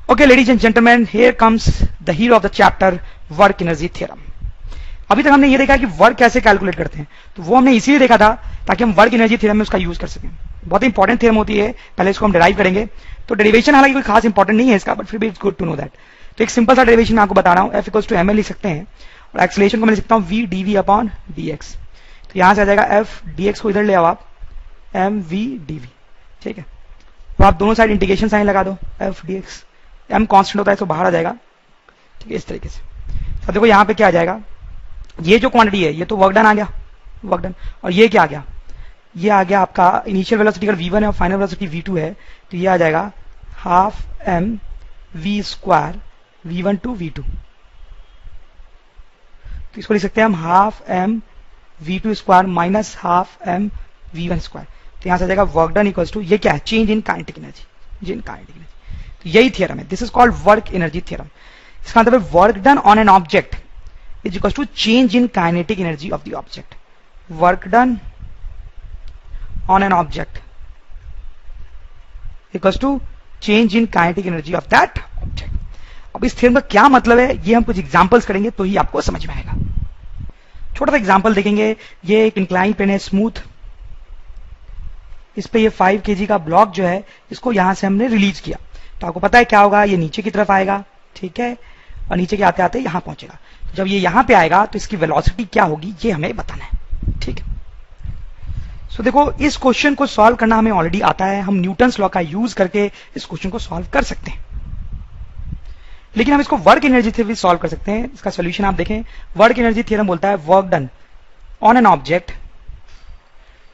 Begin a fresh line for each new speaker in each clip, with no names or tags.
Okay, ladies and gentlemen, here comes the hero of the chapter, work energy theorem. अभी तक हमने ये देखा कि वर्क कैसे कैलकुलेट करते हैं, तो वो हमने इसीलिए देखा था ताकि हम वर्क एनर्जी थ्योरम में उसका यूज कर सकें। बहुत इंपॉर्टेंट थ्योरम होती है, पहले इसको हम डिराइव करेंगे। तो डेरिवेशन हालांकि कोई खास इंपॉर्टेंट नहीं है इसका, बट फिर भी it's good to know that. तो एक सिंपल सा डेरिवेशन मैं आपको बता रहा हूँ, f equals to m l लिख सकते हैं और एक्सेलरेशन को मैं लिख सकता हूँ v d v upon d x. तो यहां से आ जाएगा एफ डी एक्स को इधर ले आओ आप, एम वी डी वी, ठीक है। तो आप दोनों साइड इंटीग्रेशन साइन लगा दो, f d x, m constant होता है तो बाहर आ जाएगा, ठीक है, इस तरीके से। तो देखो यहाँ पे क्या आ जाएगा, ये जो क्वांटिटी है ये तो वर्क डन आ गया, वर्क डन, और ये क्या आ गया, ये आ गया आपका इनिशियल वेलोसिटी अगर v1 है और फाइनल वेलोसिटी v2 है, तो ये आ जाएगा half m v square v1 to v2। तो इसको लिख सकते हैं हम half m v2 square minus half m v1 square. तो यहां से आ जाएगा वर्क डन इक्वल्स टू, ये क्या है, change in kinetic energy, change in kinetic energy. तो यही थियरम है, this is called work energy theorem. इसका मतलब है work done on an object is equals to change in kinetic energy of the object. Work done on an object equals to change in kinetic energy of that object. अब इस theorem का क्या मतलब है, ये हम कुछ एग्जांपल्स करेंगे तो ही आपको समझ में आएगा। छोटा सा एग्जांपल देखेंगे, ये एक इंक्लाइन प्लेन है स्मूथ, इस पे ये 5 kg का ब्लॉक जो है इसको यहां से हमने रिलीज किया, तो आपको पता है क्या होगा, ये नीचे की तरफ आएगा, ठीक है, और नीचे के आते आते यहां पहुंचेगा। जब ये यहां पे आएगा तो इसकी वेलोसिटी क्या होगी ये हमें बताना है, ठीक है। सो देखो, इस क्वेश्चन को सॉल्व करना हमें ऑलरेडी आता है, हम न्यूटन्स लॉ का यूज करके इस क्वेश्चन को सॉल्व कर सकते हैं, लेकिन हम इसको वर्क एनर्जी से भी सॉल्व कर सकते हैं। इसका सोल्यूशन आप देखें, वर्क एनर्जी थ्योरम बोलता है work done on an object,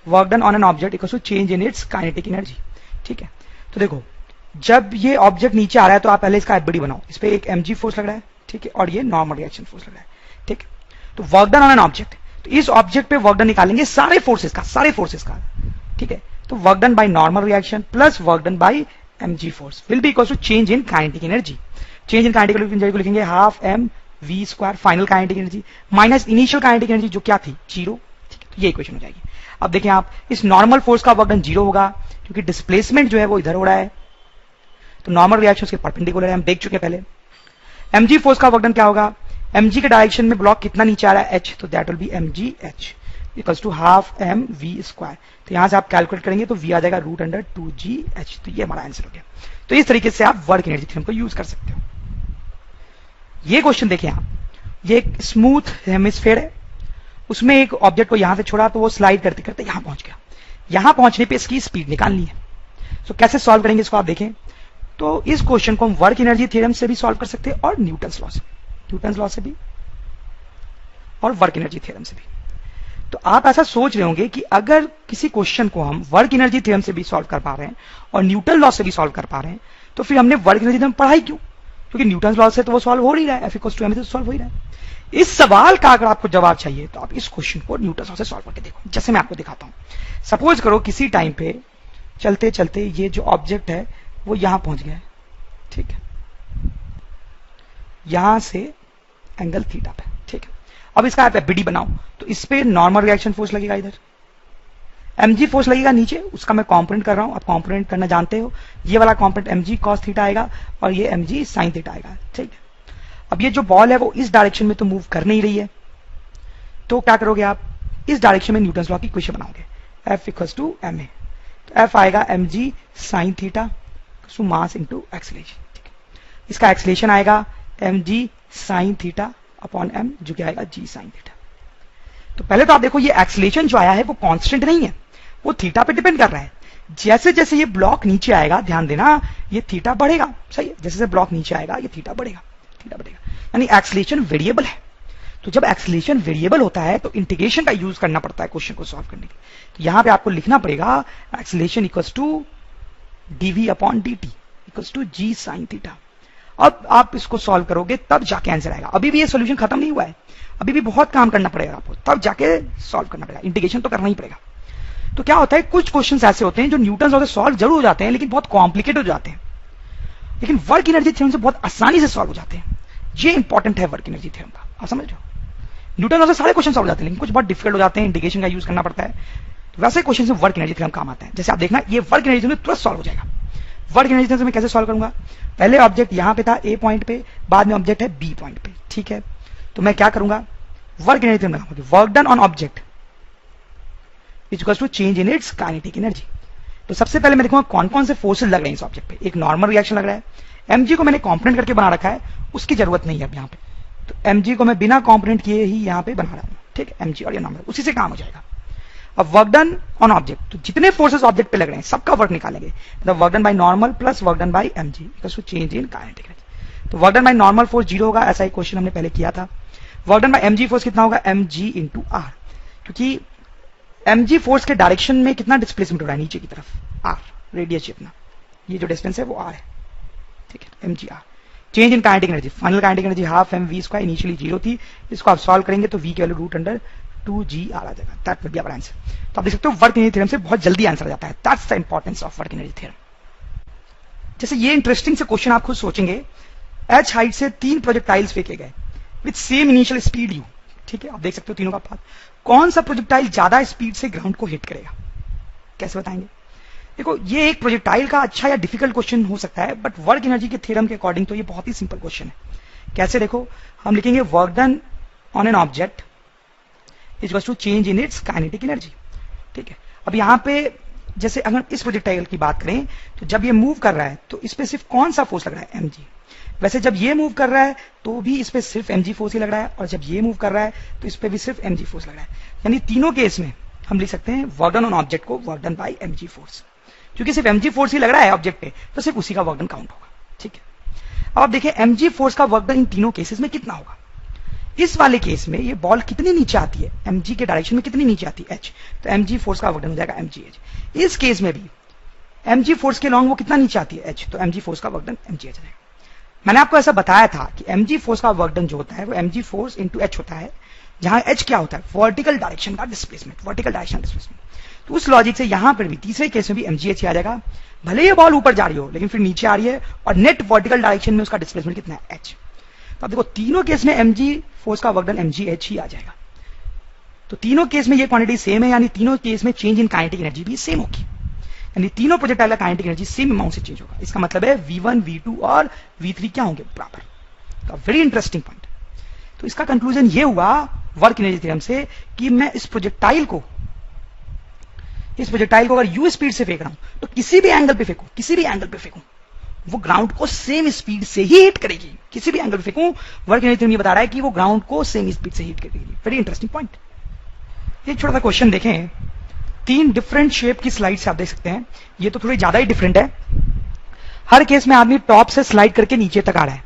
work done on an object equals to change in its kinetic energy, ठीक है। तो देखो, जब ये ऑब्जेक्ट नीचे आ रहा है तो आप पहले इसका एफबीडी बनाओ, इस पे एक mg फोर्स लग रहा है, ठीक है, और ये नॉर्मल रिएक्शन फोर्स लग रहा है, ठीक है। तो work done on an object, तो इस ऑब्जेक्ट पे वर्क डन निकालेंगे सारे फोर्सेस का, ठीक है। तो work done by normal reaction plus work done by mg force will be equal to change in kinetic energy. Change in kinetic energy को लिखेंगे half m v square final kinetic energy minus initial kinetic energy जो क्या थी, 0, ठीक है। तो ये equation हो जाएगी। अब देखें आप, इस नॉर्मल फोर्स का वर्क डन 0 होगा क्योंकि डिस्प्लेसमेंट जो है वो इधर हो रहा है, तो नॉर्मल रिएक्शन उसके परपेंडिकुलर है, हम देख चुके हैं पहले। mg फोर्स का वर्क डन क्या होगा, mg के डायरेक्शन में ब्लॉक कितना नीचे आ रहा है, h, तो that will be mg h equals to half m v square. तो यहां से आप कैलकुलेट करेंगे तो v आ जाएगा √2gh। तो ये हमारा आंसर हो गया। तो इस तरीके से आप वर्क एनर्जी थ्योरम को यूज कर सकते हो। ये क्वेश्चन देखें आप, ये एक स्मूथ हेमिस्फीयर है, उसमें एक ऑब्जेक्ट को यहां से छोड़ा तो वो स्लाइड करते करते यहां पहुंच गया, यहां पहुंचने पे इसकी स्पीड निकालनी है। तो कैसे सॉल्व करेंगे इसको आप देखें। तो इस क्वेश्चन को हम वर्क एनर्जी थ्योरम से भी सॉल्व कर सकते हैं और न्यूटन्स लॉ से भी और वर्क एनर्जी थ्योरम से भी। तो आप ऐसा सोच रहे होंगे कि अगर किसी क्वेश्चन को हम वर्क एनर्जी थ्योरम से भी सॉल्व कर पा रहे हैं और न्यूटन लॉ से भी सॉल्व कर पा रहे हैं, तो फिर हमने वर्क एनर्जी थ्योरम पढ़ा ही क्यों, क्योंकि न्यूटन लॉ से तो वो सॉल्व हो ही रहा है, एफ इक्वल्स टू एम से सॉल्व हो ही रहा है। इस सवाल का अगर आपको जवाब चाहिए तो आप इस क्वेश्चन को न्यूटन लॉ से सॉल्व करके देखो। जैसे मैं आपको दिखाता हूं, सपोज करो किसी टाइम पे चलते चलते ये जो ऑब्जेक्ट है वो यहां पहुंच गया है, ठीक है, यहां से एंगल थीटा पे, ठीक है। अब इसका आप एफबीडी बनाओ, तो इस पे नॉर्मल रिएक्शन फोर्स लगेगा, इधर mg फोर्स लगेगा नीचे, उसका मैं कॉम्पोनेंट कर रहा हूं, आप कॉम्पोनेंट करना जानते हो, ये वाला कॉम्पोनेंट mg cos थीटा आएगा और ये mg sin थीटा आएगा, ठीक है। अब ये जो बॉल है वो इस डायरेक्शन में तो मूव कर नहीं रही है, तो क्या करोगे आप, इस डायरेक्शन में न्यूटन लॉ की इक्वेशन बनाओगे, F इक्वल्स टू ma। तो F आएगा mg sin theta to mass into acceleration, ठीक है। इसका एक्सीलरेशन आएगा mg sin theta upon m, जो क्या आएगा g sin थीटा। तो पहले तो आप देखो, ये एक्सीलरेशन जो आया है वो कांस्टेंट नहीं है, वो थीटा पे डिपेंड कर रहा है। जैसे जैसे ये ब्लॉक नीचे आएगा, ध्यान देना, ये थीटा बढ़ेगा, सही है, जैसे जैसे ब्लॉक नीचे आएगा ये थीटा बढ़ेगा, यानी एक्सीलरेशन वेरिएबल है। तो जब एक्सीलरेशन वेरिएबल होता है तो इंटीग्रेशन का यूज करना पड़ता है क्वेश्चन को सॉल्व करने के लिए। तो यहां पे आपको लिखना पड़ेगा acceleration equals to dv upon dt equals to g sin theta. अब आप इसको सॉल्व करोगे तब जाके आंसर आएगा, अभी भी ये सॉल्यूशन खत्म नहीं हुआ है, अभी भी बहुत काम करना पड़ेगा आपको, तब जाके सॉल्व करना पड़ेगा, इंटीग्रेशन तो करना ही पड़ेगा। तो क्या होता है, कुछ क्वेश्चंस ऐसे होते हैं जो न्यूटन लॉ से सॉल्व जरूर हो जाते हैं लेकिन बहुत कॉम्प्लिकेटेड हो जाते हैं, लेकिन वर्क एनर्जी थ्योरम से बहुत आसानी से सॉल्व हो जाते हैं। ये इंपॉर्टेंट है वर्क एनर्जी थ्योरम का, आप समझ रहे हो। न्यूटन लॉ से सारे क्वेश्चन सॉल्व हो जाते हैं लेकिन कुछ बहुत डिफिकल्ट हो जाते हैं, इंटीग्रेशन का यूज करना पड़ता है, तो वैसे क्वेश्चन से वर्क एनर्जी थ्योरम काम आता है। जैसे आप देखना, ये वर्क एनर्जी थ्योरम तुरंत सॉल्व हो जाएगा। वर्क एनर्जी थ्योरम से मैं कैसे सॉल्व करूंगा, पहले ऑब्जेक्ट यहां पे था ए पॉइंट पे, बाद में ऑब्जेक्ट है बी पॉइंट पे, ठीक है। तो मैं क्या करूंगा, वर्क एनर्जी थ्योरम लगाऊंगा, work done on object is equal to change in its kinetic energy. तो सबसे पहले मैं देखूंगा कौन कौन से फोर्सेस लग रहे हैं इस ऑब्जेक्ट पे। एक नॉर्मल रिएक्शन लग रहा है, mg को मैंने कॉम्पोनेंट करके बना रखा है, उसकी जरूरत नहीं है अब यहाँ पे, तो mg को मैं बिना कॉम्पोनेंट किए ही यहाँ पे बना रहा हूँ, ठीक है। mg और ये नॉर्मल, उसी से काम हो जाएगा। अब वर्क डन ऑन ऑब्जेक्ट, तो जितने फोर्सेस ऑब्जेक्ट पे लग रहे हैं सबका वर्क निकालेंगे, मतलब work done by normal plus work done by mg equals to change in kinetic energy. तो work done by normal force 0 होगा, ऐसा ही क्वेश्चन हमने पहले किया था। Work done by mg force कितना होगा, mg इंटू आर, क्योंकि mg फोर्स के डायरेक्शन में कितना डिस्प्लेसमेंट हो रहा है नीचे की तरफ, r रेडियस जितना, ये जो डिस्टेंस है वो r है, ठीक है, mgr। Change in kinetic energy, final kinetic energy half m v square, initially 0 थी, इसको आप सॉल्व करेंगे तो v की value root under 2g r आ जाएगा, that will be our answer. तो आप देख सकते हो वर्क एनर्जी थ्योरम से बहुत जल्दी आंसर आ जाता है, that's the importance of work energy theorem. जैसे ये इंटरेस्टिंग से क्वेश्चन आप खुद सोचेंगे, h हाइट से 3 प्रोजेक्टाइल्स फेंके गए with same initial speed u, ठीक है, आप देख सकते हो तीनों का पाथ, कौन सा प्रोजेक्टाइल ज्यादा स्पीड से ग्राउंड को हिट करेगा, कैसे बताएंगे। देखो ये एक प्रोजेक्टाइल का अच्छा या डिफिकल्ट क्वेश्चन हो सकता है, बट वर्क एनर्जी के थ्योरम के अकॉर्डिंग तो ये बहुत ही सिंपल क्वेश्चन है। कैसे, देखो हम लिखेंगे work done on an object is equal to change in its kinetic energy, ठीक है। अब यहाँ पे जैसे अगर इस प्रोजेक्टाइल की बात करें तो जब ये मूव कर रहा है तो इस पे सिर्फ कौन सा फोर्स लग रहा है, mg। वैसे जब ये मूव कर रहा है तो भी इस पे सिर्फ mg फोर्स ही लग रहा है, और जब ये मूव कर रहा है तो इस पे भी सिर्फ mg फोर्स लग रहा है, यानी तीनों केस में हम लिख सकते हैं वर्क डन ऑन ऑब्जेक्ट को work done by mg force, क्योंकि सिर्फ mg फोर्स ही लग रहा है ऑब्जेक्ट पे तो सिर्फ उसी का वर्क डन काउंट होगा, ठीक है। अब आप देखिए mg फोर्स का वर्क डन इन तीनों केसेस में कितना होगा। इस वाले केस में ये बॉल कितनी नीचे आती है, mg के डायरेक्शन में कितनी नीचे आती है, h, तो mg फोर्स का वर्क डन हो जाएगा mgh। इस केस में भी mg फोर्स के लॉन्ग वो कितना नीचे आती है, h, तो mg फोर्स का वर्क डन mgh रहेगा। मैंने आपको ऐसा बताया था कि mg फोर्स का वर्क डन जो होता है वो mg फोर्स इंटू h होता है, जहां h क्या होता है, वर्टिकल डायरेक्शन का डिस्प्लेसमेंट, वर्टिकल डायरेक्शन डिस्प्लेसमेंट। तो उस लॉजिक से यहां पर भी तीसरे केस में भी mgh ही आ जाएगा, भले ये बॉल ऊपर जा रही हो लेकिन फिर नीचे आ रही है, और नेट वर्टिकल डायरेक्शन में उसका डिस्प्लेसमेंट कितना है, h। तो अब देखो तीनों केस में mg फोर्स का वर्क डन mgh ही आ जाएगा। तो तीनों केस में ये क्वांटिटी सेम है, यानी तीनों केस में चेंज इन काइनेटिक एनर्जी भी सेम होगी, यानी तीनों प्रोजेक्टाइल का काइनेटिक एनर्जी सेम अमाउंट से चेंज होगा। इसका मतलब है v1 v2 और v3 क्या होंगे, बराबर। तो वेरी इंटरेस्टिंग पॉइंट। तो इसका कंक्लूजन ये हुआ वर्क एनर्जी थ्योरम से कि मैं इस प्रोजेक्टाइल को अगर u स्पीड से फेंक रहा हूं तो किसी भी एंगल पे फेंकूं वो ग्राउंड को सेम स्पीड से ही हिट करेगी, किसी भी एंगल पे फेंकूं, वर्क एनर्जी थ्योरम ये बता रहा है कि वो ग्राउंड को सेम स्पीड से हिट करेगी। Very interesting point. एक छोटा सा क्वेश्चन देखें, 3 डिफरेंट शेप की स्लाइड से आप देख सकते हैं, ये तो थोड़ी ज्यादा ही डिफरेंट है। हर केस में आदमी टॉप से स्लाइड करके नीचे तक आ रहा है,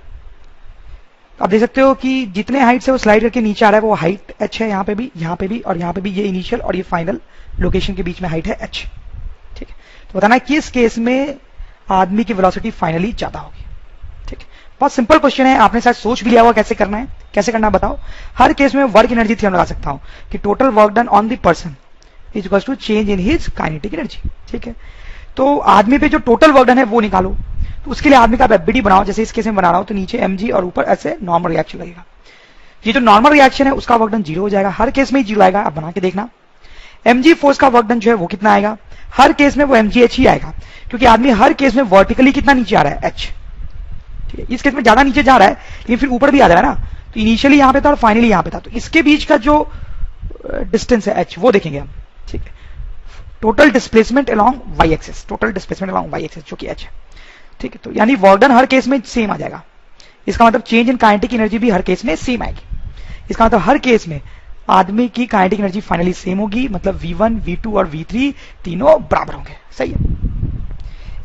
आप देख सकते हो कि जितने हाइट से वो स्लाइड करके नीचे आ रहा है वो हाइट h है, यहाँ पे भी और यहाँ पे भी, ये इनिशियल और ये फाइनल लोकेशन के बीच में हाइट है h, ठीक है। तो बताना है किस केस में आदमी की वेलोसिटी फाइनली ज्यादा होगी, ठीक है। बहुत सिंपल क्वेश्चन है, आपने शायद सोच भी लिया होगा कैसे करना है, कैसे करना बताओ। हर केस में वर्क एनर्जी थ्योरम लगा सकता हूं कि total work done on the person is equal to change in his kinetic energy, ठीक है। तो आदमी पे जो टोटल वर्क डन है वो निकालो, तो उसके लिए आदमी का एफबीडी बनाओ, जैसे इस केस में बना रहा हूं, तो नीचे mg और ऊपर ऐसे नॉर्मल रिएक्शन लगेगा। ये जो नॉर्मल रिएक्शन है उसका वर्क डन 0 हो जाएगा, हर केस में ही 0 आएगा, आप बना के देखना। mg फोर्स का वर्क डन जो है वो कितना आएगा, हर केस में वो mgh ही आएगा, क्योंकि आदमी हर केस में वर्टिकली कितना नीचे आ रहा है, h, ठीक है। इस केस में ज्यादा नीचे जा रहा है लेकिन फिर ऊपर भी आ जा रहा है ना, तो इनिशियली यहाँ पे था और फाइनली यहाँ पे था, तो इसके बीच का जो डिस्टेंस है h वो देखेंगे हम, ठीक है। Total displacement along y axis, total displacement along y axis जो कि h है, ठीक है। तो यानी वर्क डन हर केस में सेम आ जाएगा, इसका मतलब चेंज इन काइनेटिक एनर्जी भी हर केस में सेम आएगी। इसका मतलब हर केस में आदमी की काइनेटिक एनर्जी फाइनली सेम होगी, मतलब v1 v2 और v3 तीनों बराबर होंगे, सही है।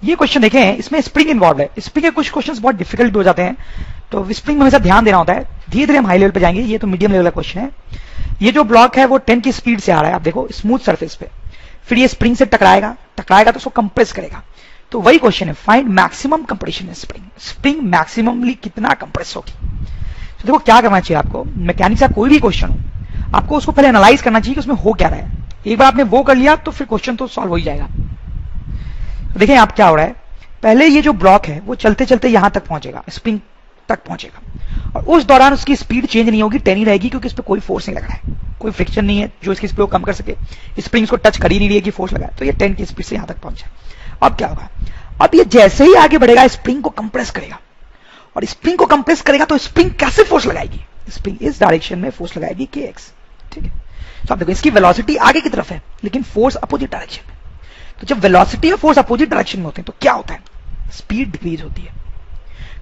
ये क्वेश्चन देखें, इसमें स्प्रिंग इन्वॉल्व है, स्प्रिंग के कुछ क्वेश्चंस बहुत डिफिकल्ट हो जाते हैं, तो स्प्रिंग में हमेशा ध्यान देना होता है। धीरे धीरे हम हाई लेवल पे जाएंगे, ये तो मीडियम लेवल का क्वेश्चन है। ये जो ब्लॉक है वो 10 की स्पीड से आ रहा है, आप देखो स्मूथ सरफेस पे, फिर ये स्प्रिंग से टकराएगा तो उसको कंप्रेस करेगा। तो वही क्वेश्चन है, फाइंड मैक्सिमम कंप्रेशन इन स्प्रिंग मैक्सिममली कितना कंप्रेस होगी। तो देखो क्या करना चाहिए आपको, मैकेनिक्स का कोई भी क्वेश्चन हो आपको उसको पहले एनालाइज करना चाहिए कि उसमें हो क्या रहा है। एक बार आपने वो कर लिया तो फिर क्वेश्चन तो सॉल्व हो ही जाएगा। तो देखें आप क्या हो रहा है, पहले ये जो ब्लॉक है वो चलते चलते यहां तक पहुंचेगा, स्प्रिंग तक पहुंचेगा, और उस दौरान उसकी स्पीड चेंज नहीं होगी, 10 ही रहेगी, क्योंकि इस पर कोई फोर्स नहीं लग रहा है, कोई फ्रिक्शन नहीं है जो इसकी स्पीड को कम कर सके, स्प्रिंग को टच कर ही नहीं रही है कि फोर्स लगा है, तो ये 10 की स्पीड से यहां तक पहुंचा। अब क्या होगा, अब ये जैसे ही आगे बढ़ेगा स्प्रिंग को कंप्रेस करेगा, और स्प्रिंग को कंप्रेस करेगा तो स्प्रिंग कैसे फोर्स लगाएगी, स्प्रिंग इस डायरेक्शन में फोर्स लगाएगी kx, ठीक है। तो आप देखो इसकी वेलोसिटी आगे की तरफ है लेकिन फोर्स अपोजिट डायरेक्शन में। तो जब वेलोसिटी और फोर्स अपोजिट डायरेक्शन में होते हैं तो क्या होता है, स्पीड डिक्रीज होती है।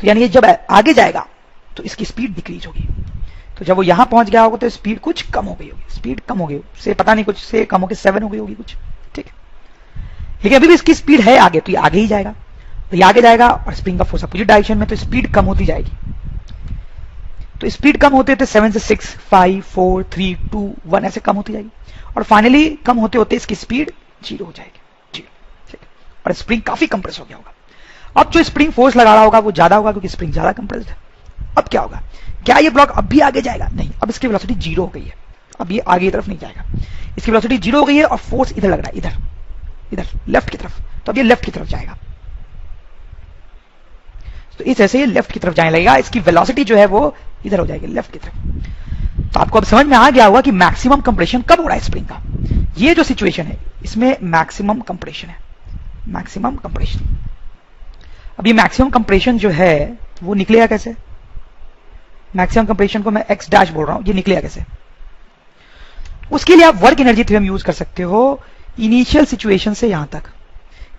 तो यानी ये जब आगे जाएगा तो इसकी स्पीड डिक्रीज होगी। तो जब वो यहां पहुंच गया होगा तो स्पीड कुछ कम हो गई होगी, स्पीड कम हो गई से पता नहीं कुछ से कम होकर 7 हो गई होगी कुछ, ठीक है। लेकिन अभी भी इसकी स्पीड है आगे, तो ये आगे ही जाएगा, तो ये आगे जाएगा और स्प्रिंग का फोर्स अपोजिट डायरेक्शन में, तो स्पीड कम होती जाएगी। तो स्पीड कम होते होते 7 से 6, 5, 4, 3, 2, 1 ऐसे कम होती जाएगी, और फाइनली कम होते होते इसकी स्पीड 0 हो जाएगी, 0, ठीक है। और स्प्रिंग काफी कंप्रेस हो गया होगा। अब जो स्प्रिंग फोर्स लगा रहा होगा वो ज्यादा होगा क्योंकि स्प्रिंग ज्यादा कंप्रेस्ड है। अब क्या होगा, क्या ये ब्लॉक अब भी आगे जाएगा, नहीं, अब इसकी वेलोसिटी 0 हो गई है, अब ये आगे की तरफ नहीं जाएगा, इसकी वेलोसिटी 0 हो गई है और फोर्स इधर लग रहा है, इधर इधर लेफ्ट की तरफ, तो अब ये लेफ्ट की तरफ जाएगा। तो इस ऐसे ये लेफ्ट की तरफ जाने लगेगा, इसकी वेलोसिटी जो है वो इधर हो जाएगी लेफ्ट की तरफ। तो आपको अब समझ में आ गया होगा कि मैक्सिमम कंप्रेशन कब हो रहा है स्प्रिंग का। ये जो सिचुएशन है इसमें मैक्सिमम कंप्रेशन है, मैक्सिमम कंप्रेशन। अब ये मैक्सिमम कंप्रेशन जो है वो निकलेगा कैसे, मैक्सिमम कंप्रेशन को मैं x डैश बोल रहा हूं, ये निकलेगा कैसे, उसके लिए आप वर्क एनर्जी थ्योरम यूज कर सकते हो। इनिशियल सिचुएशन से यहां तक,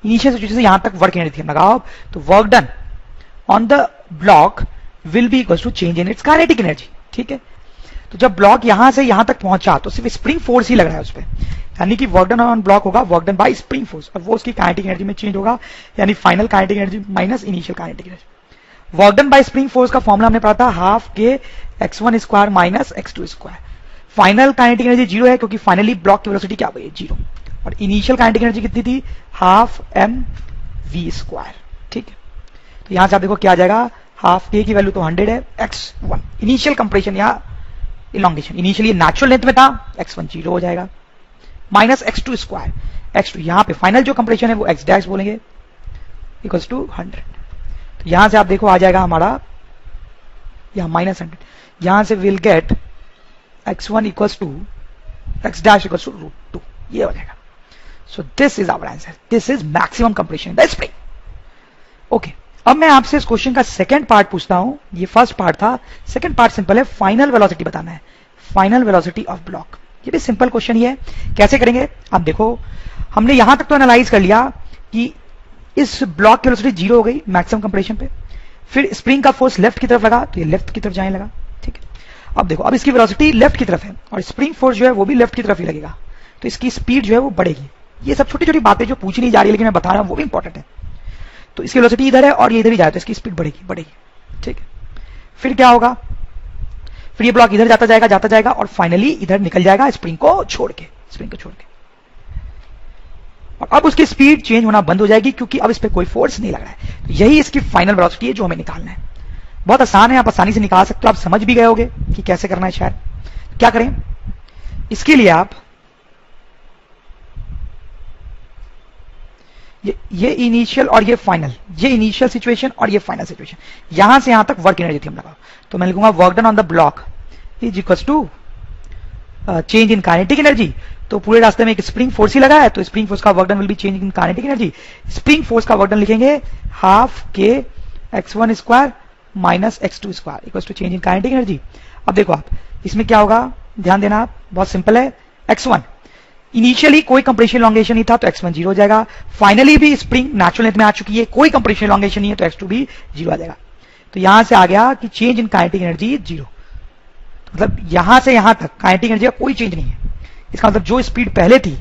इनिशियल सिचुएशन से यहां तक वर्क एनर्जी थ्योरम लगाओ, तो work done on the block will be equal to change in its kinetic energy, ठीक है। तो जब ब्लॉक यहां से यहां तक पहुंचा तो सिर्फ स्प्रिंग फोर्स ही लग रहा है उस पर, यानी कि वर्क डन ऑन ब्लॉक होगा work done by spring force, और वो उसकी काइनेटिक एनर्जी में चेंज होगा, यानी final kinetic energy minus initial kinetic energy. Work done by spring force का फॉर्मूला हमने पढ़ा था half k x1 square minus x2 square. Final kinetic energy 0 है क्योंकि फाइनली ब्लॉक की वेलोसिटी क्या हो गई है 0, और इनिशियल काइनेटिक एनर्जी कितनी थी, हाफ mv स्क्वायर, ठीक है। तो यहां से आप देखो क्या आ जाएगा, हाफ के की वैल्यू तो 100 है, x1 इनिशियल कंप्रेशन या इलॉन्गेशन, इनिशियली नेचुरल लेंथ में था, x1 0 हो जाएगा, माइनस x2 स्क्वायर, x2 यहां पे फाइनल जो कंप्रेशन है वो x डैश बोलेंगे, इक्वल्स टू 100। तो यहां से आप देखो आ जाएगा हमारा यहां माइनस 100, यहां से will get x1 equals to x dash equals to √2, ये हो जाएगा। So this is our answer, this is maximum compression in the spring. Okay, अब मैं आपसे इस क्वेश्चन का सेकंड पार्ट पूछता हूं, ये फर्स्ट पार्ट था, सेकंड पार्ट सिंपल है, फाइनल वेलोसिटी बताना है, फाइनल वेलोसिटी ऑफ ब्लॉक। ये भी सिंपल क्वेश्चन ही है, कैसे करेंगे आप देखो। हमने यहां तक तो एनालाइज कर लिया कि इस ब्लॉक की वेलोसिटी 0 हो गई मैक्सिमम कंप्रेशन पे, फिर स्प्रिंग का फोर्स लेफ्ट की तरफ लगा तो ये लेफ्ट की तरफ जाने लगा, ठीक है। अब देखो अब इसकी वेलोसिटी लेफ्ट की तरफ है और स्प्रिंग फोर्स जो है वो भी लेफ्ट की तरफ ही लगेगा, तो इसकी स्पीड जो है वो बढ़ेगी। ये सब छोटी छोटी बातें जो पूछी नहीं जा रही है लेकिन मैं बता रहा हूं वो भी इंपॉर्टेंट है। तो इसकी वेलोसिटी इधर है और ये इधर ही जाए तो इसकी स्पीड बढ़ेगी बढ़ेगी, ठीक है। फिर क्या होगा, फिर ये ब्लॉक इधर जाता जाएगा और फाइनली इधर निकल जाएगा स्प्रिंग को छोड़ के, स्प्रिंग को छोड़ के, और अब उसकी स्पीड चेंज होना बंद हो जाएगी क्योंकि अब इस पे कोई फोर्स नहीं लग रहा है। तो यही इसकी फाइनल वेलोसिटी है जो हमें निकालना है। बहुत आसान है, आप आसानी से निकाल सकते हो, आप समझ भी गए होगे कि कैसे करना है। शायद क्या करें इसके लिए, आप ये इनिशियल और ये फाइनल, ये इनिशियल सिचुएशन और ये फाइनल सिचुएशन, यहां से यहां तक वर्क एनर्जी थ्योरम लगाओ। तो मैं लिखूंगा work done on the block is equals to change in kinetic energy. तो पूरे रास्ते में एक स्प्रिंग फोर्स ही लगा है तो स्प्रिंग फोर्स का work done will be change in kinetic energy. Spring force का वर्क डन लिखेंगे half k x1 square minus x2 square equals to change in kinetic energy. अब देखो आप इसमें क्या होगा, ध्यान देना आप, बहुत सिंपल है। x1 इनिशियली कोई कंप्रेशन इलॉन्गेशन नहीं था तो x1 0 हो जाएगा, फाइनली भी स्प्रिंग नेचुरल लेंथ में आ चुकी है, कोई कंप्रेशन इलॉन्गेशन नहीं है तो x2 भी 0 आ जाएगा। तो यहां से आ गया कि चेंज इन काइनेटिक एनर्जी 0, मतलब यहां से यहां तक काइनेटिक एनर्जी का कोई चेंज नहीं है। इसका मतलब जो स्पीड पहले थी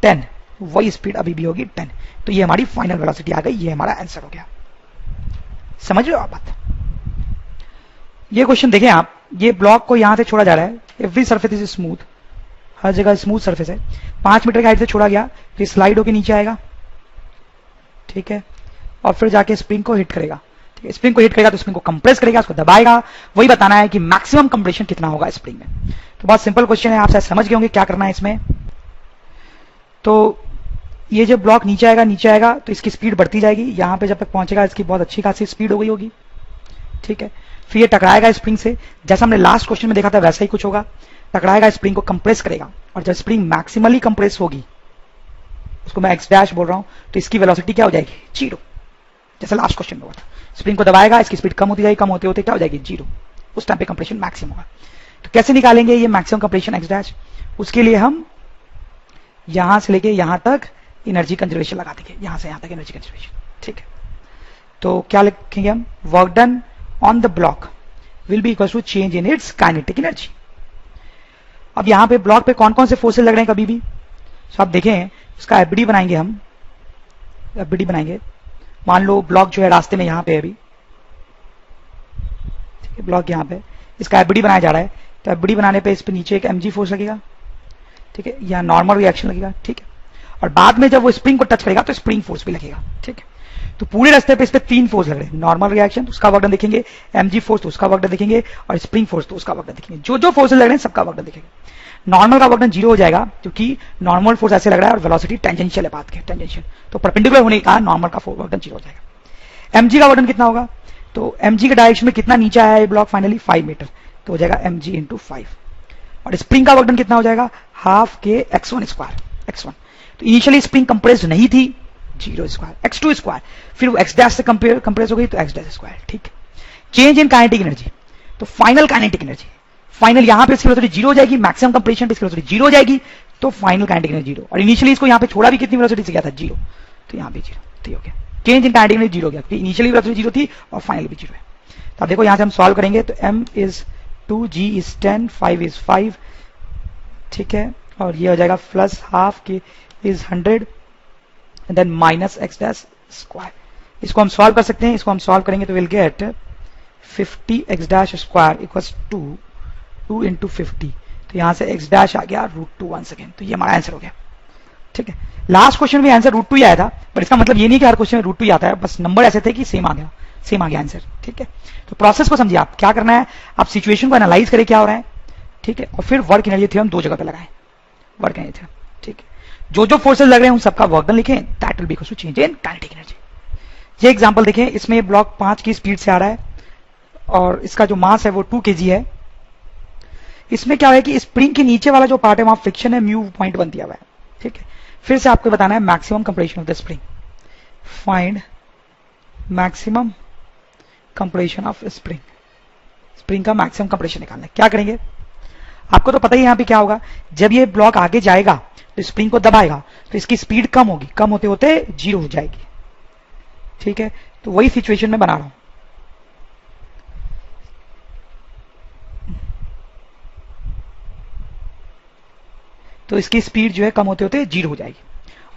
10 वही स्पीड अभी भी होगी 10। तो ये हमारी फाइनल वेलोसिटी आ गई, ये हमारा आंसर हो गया। समझ रहे हो आप बात। ये क्वेश्चन देखें आप, ये ब्लॉक को यहां से छोड़ा जा रहा है, एवरी सरफेस इज स्मूथ, हर जगह स्मूथ सरफेस है, 5 मीटर की हाइट से छोड़ा गया, फिर स्लाइड होकर नीचे आएगा, ठीक है, और फिर जाके स्प्रिंग को हिट करेगा, ठीक है। स्प्रिंग को हिट करेगा तो स्प्रिंग को कंप्रेस करेगा, उसको दबाएगा, वही बताना है कि मैक्सिमम कंप्रेशन कितना होगा स्प्रिंग में। तो बहुत सिंपल क्वेश्चन है, आप शायद समझ गए होंगे क्या करना है इसमें। तो ये जब ब्लॉक नीचे आएगा तो इसकी स्पीड बढ़ती जाएगी, यहां पे जब तक पहुंचेगा इसकी बहुत अच्छी खासी स्पीड हो गई होगी, ठीक है। फिर ये टकराएगा स्प्रिंग से, जैसा हमने लास्ट क्वेश्चन में देखा था वैसा ही कुछ होगा, टकराएगा, स्प्रिंग को कंप्रेस करेगा, और जब स्प्रिंग मैक्सिमली कंप्रेस होगी, उसको मैं एक्स डैश बोल रहा हूं, तो इसकी वेलोसिटी क्या हो जाएगी 0, जैसे लास्ट क्वेश्चन में हुआ था, स्प्रिंग को दबाएगा, इसकी स्पीड कम होती जाएगी, कम होते होते क्या हो जाएगी, 0, उस टाइम पे कंप्रेशन मैक्सिमम होगा। तो कैसे निकालेंगे ये मैक्सिमम कंप्रेशन एक्स डैश, उसके लिए हम यहां से लेके यहां तक एनर्जी कंजर्वेशन लगा देंगे, यहां से यहां तक एनर्जी कंजर्वेशन, ठीक है। तो क्या लिखेंगे हम, work done on the block will be equal to change in its kinetic energy. अब यहां पे ब्लॉक पे कौन कौन से फोर्सेस लग रहे हैं कभी भी, तो आप देखें इसका एफबीडी बनाएंगे हम, एफबीडी बनाएंगे, मान लो ब्लॉक जो है रास्ते में यहां पे अभी, ठीक है, ब्लॉक यहां पे, इसका एफबीडी बनाया जा रहा है, तो एफबीडी बनाने पे इस पे नीचे एक एमजी फोर्स लगेगा, ठीक है, या नॉर्मल रिएक्शन लगेगा, ठीक है, और बाद में जब वो स्प्रिंग को टच करेगा तो स्प्रिंग फोर्स भी लगेगा, ठीक है। तो पूरे रास्ते पे इस पे 3 फोर्स लग रहे हैं, नॉर्मल रिएक्शन तो उसका वर्क डन देखेंगे, एमजी फोर्स तो उसका वर्क डन देखेंगे, और स्प्रिंग फोर्स तो उसका वर्क डन देखेंगे। जो जो फोर्सेस लग रहे हैं सबका वर्क डन देखेंगे। नॉर्मल का वर्क डन 0 हो जाएगा, क्योंकि नॉर्मल फोर्स ऐसे लग रहा है और वेलोसिटी टेंजेंशियल है पाथ के, टेंजेंशियल, तो परपेंडिकुलर होने के कारण नॉर्मल का वर्क डन 0 हो जाएगा। एमजी का वर्क डन कितना होगा, तो एमजी के डायरेक्शन में कितना नीचे आया है ब्लॉक फाइनली 5 मीटर, तो हो जाएगा एमजी इंटू 5। और स्प्रिंग का वर्क डन कितना हो जाएगा, half k x1 square, x1। तो इनिशियली स्प्रिंग कंप्रेस नहीं थी, 0 स्क्वायर, x2 स्क्वायर, फिर वो x डैश से कंप्रेस हो गई तो x डैश स्क्वायर, ठीक है। चेंज इन काइनेटिक एनर्जी, तो फाइनल काइनेटिक एनर्जी, फाइनल यहां पे इसकी वेलोसिटी 0 हो जाएगी, मैक्सिमम कंप्रेशन पे इसकी वेलोसिटी 0 हो जाएगी, तो फाइनल काइनेटिक एनर्जी 0। और इनिशियली इसको यहां पे छोड़ा भी कितनी वेलोसिटी से गया था, 0, तो यहां पे 0, तो ये हो गया चेंज इन काइनेटिक एनर्जी 0 हो गया, क्योंकि इनिशियली वेलोसिटी 0 थी और फाइनली भी 0 है। तो अब देखो यहां से हम सॉल्व करेंगे, तो m is 2, g is 10, 5 is 5, ठीक है, और ये हो जाएगा plus half k is 100 and then minus x dash square. इसको हम सॉल्व कर सकते हैं, इसको हम सॉल्व करेंगे तो will gate 50 x dash square equals 2 into 50, तो यहां से एक्स डैश आ गया √2 वन सेकेंड, तो ये हमारा आंसर हो गया, ठीक है। लास्ट क्वेश्चन में आंसर √2 ही आया था, पर इसका मतलब ये नहीं कि हर क्वेश्चन में √2 ही आता है, बस नंबर ऐसे थे कि सेम आ गया आंसर, ठीक है। तो प्रोसेस को समझिए, आप क्या करना है, आप सिचुएशन को एनालाइज करें क्या हो रहा है, ठीक है, और फिर वर्क एनर्जी थ्योरम 2 जगह पे लगाएं, वर्क एनर्जी थ्योरम, ठीक है। जो जो फोर्सेस लग रहे हैं उन सबका वर्क डन लिखें, that will be equal to change in kinetic energy. ये एग्जांपल देखें, इसमें ब्लॉक 5 की स्पीड से आ रहा है और इसका जो मास है वो 2 kg है। इसमें क्या है कि स्प्रिंग के नीचे वाला जो पार्ट है वहां फ्रिक्शन है, म्यू पॉइंट बन दिया हुआ है, ठीक है। फिर से आपको बताना है maximum compression of the spring, find maximum compression of spring, spring का मैक्सिमम कंप्रेशन निकालना है। क्या करेंगे, आपको तो पता ही यहां पे क्या होगा, जब ये ब्लॉक आगे जाएगा तो स्प्रिंग को दबाएगा तो इसकी स्पीड कम होगी, कम होते होते 0 हो जाएगी, ठीक है। तो वही सिचुएशन में बना रहा हूं, तो इसकी स्पीड जो है कम होते होते 0 हो जाएगी,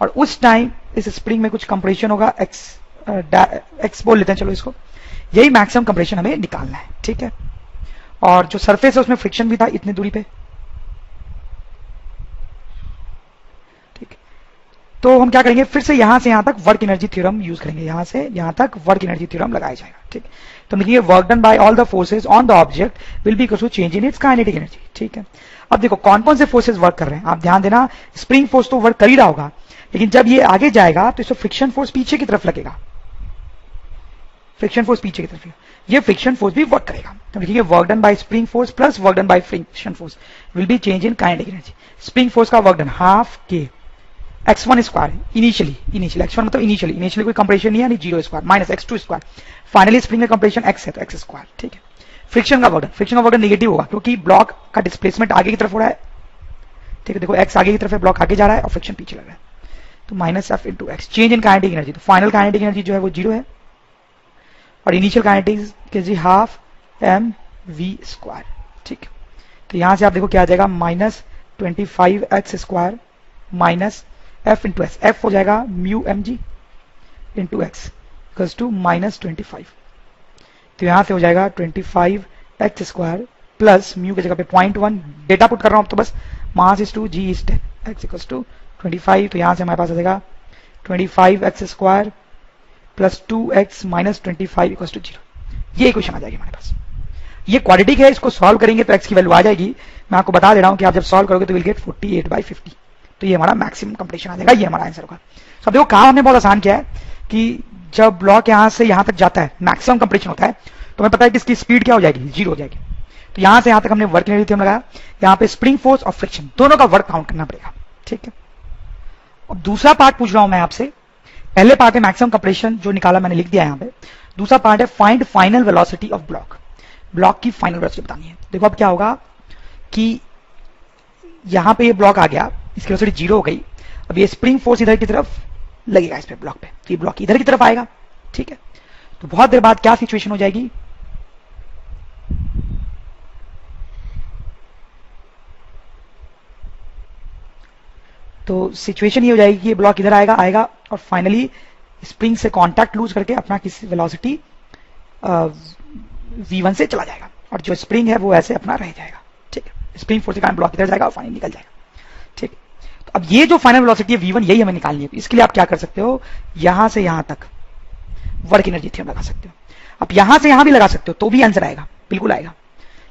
और उस टाइम इस स्प्रिंग में कुछ कंप्रेशन होगा, एक्स बोल लेते हैं चलो इसको, यही मैक्सिमम कंप्रेशन हमें निकालना है, ठीक है। और जो सरफेस है उसमें फ्रिक्शन भी था इतनी दूरी पे, ठीक है। तो हम क्या करेंगे, फिर से यहां से यहां तक वर्क एनर्जी थ्योरम यूज करेंगे, यहां से यहां तक वर्क एनर्जी थ्योरम लगाया जाएगा, ठीक है। तो लिखिए work done by all the forces on the object will be equal to change in its kinetic energy, ठीक है। अब देखो कौन कौन से फोर्सेज वर्क कर रहे हैं, आप ध्यान देना, स्प्रिंग फोर्स तो वर्क कर ही रहा होगा, लेकिन जब ये आगे जाएगा तो इसको फ्रिक्शन फोर्स पीछे की तरफ लगेगा, फ्रिक्शन फोर्स पीछे की तरफ, ये फ्रिक्शन फोर्स भी वर्क करेगा। तो लिखिए work done by spring force plus work done by friction force will be change in kinetic energy. Spring force का work done half k x1 square, initially x1 मतलब इनिशियली कोई compression नहीं है, 0 square minus x2 square, finally spring में compression x है तो x square, ठीक है। फ्रिक्शन का वर्क डन नेगेटिव होगा क्योंकि ब्लॉक का डिस्प्लेसमेंट आगे की तरफ हो रहा है, ठीक है। देखो x आगे की तरफ है, ब्लॉक आगे जा रहा है और फ्रिक्शन पीछे लग रहा है, तो minus f into x. Change in kinetic energy, तो फाइनल काइनेटिक एनर्जी जो है वो 0 है और initial kinetic energy half mv square, ठीक है। तो यहां से आप देखो क्या आ जाएगा, minus 25x square minus f into x, f हो जाएगा mu mg into x equals to minus 25। तो यहां से हो जाएगा 25x स्क्वायर प्लस म्यू की जगह पे 0.1 डेटा पुट कर रहा हूं, तो बस mass is 2, g is 10, x equals to 25। तो यहां से हमारे पास आ जाएगा 25x square plus 2x minus 25 equals to 0। ये इक्वेशन आ जाएगी हमारे पास। ये क्वाड्रेटिक है, इसको सॉल्व करेंगे तो x की वैल्यू आ जाएगी। मैं आपको बता दे रहा हूं कि आप जब सॉल्व करोगे तो विल गेट 48/50, तो ये हमारा मैक्सिमम कंप्रेशन आ जाएगा, ये हमारा आंसर होगा। तो अब देखो काम हमने बहुत आसान किया है कि जब ब्लॉक यहां से यहां तक जाता है मैक्सिमम कंप्रेशन होता है, तो हमें पता है कि इसकी स्पीड क्या हो जाएगी, 0 हो जाएगी। तो यहां से यहां तक हमने वर्क एनर्जी थ्योरम लगाया, यहां पे स्प्रिंग फोर्स और फ्रिक्शन दोनों का वर्क काउंट करना पड़ेगा, ठीक है। अब दूसरा पार्ट पूछ रहा हूं मैं आपसे पहले पार्ट है मैक्सिमम कंप्रेशन, जो निकाला मैंने लिख दिया यहाँ पे। दूसरा पार्ट है find final velocity of block, block की फाइनल वेलोसिटी बतानी है। देखो अब क्या होगा कि यहां पे ये ब्लॉक आ गया, इसकी वेलोसिटी 0 हो गई। अब ये स्प्रिंग फोर्स इधर की तरफ लगेगा इस पे ब्लॉक पे, तो ये ब्लॉक इधर की तरफ आएगा, ठीक है। तो बहुत देर बाद क्या सिचुएशन हो जाएगी, तो सिचुएशन ये हो जाएगी कि ये ब्लॉक इधर आएगा आएगा और फाइनली स्प्रिंग से कांटेक्ट लूज करके अपना किसी वेलोसिटी v1 से चला जाएगा, और जो स्प्रिंग है वो ऐसे अपना रह जाएगा, ठीक है। स्प्रिंग फोर्स के कारण ब्लॉक इधर जाएगा और फाइनली निकल जाएगा, ठीक है। तो अब ये जो फाइनल वेलोसिटी है v1, यही हमें निकालनी है। इसके लिए आप क्या कर सकते हो, यहां से यहां तक वर्क एनर्जी थ्योरम लगा सकते हो। अब यहां से यहां भी लगा सकते हो तो भी आंसर आएगा, बिल्कुल आएगा।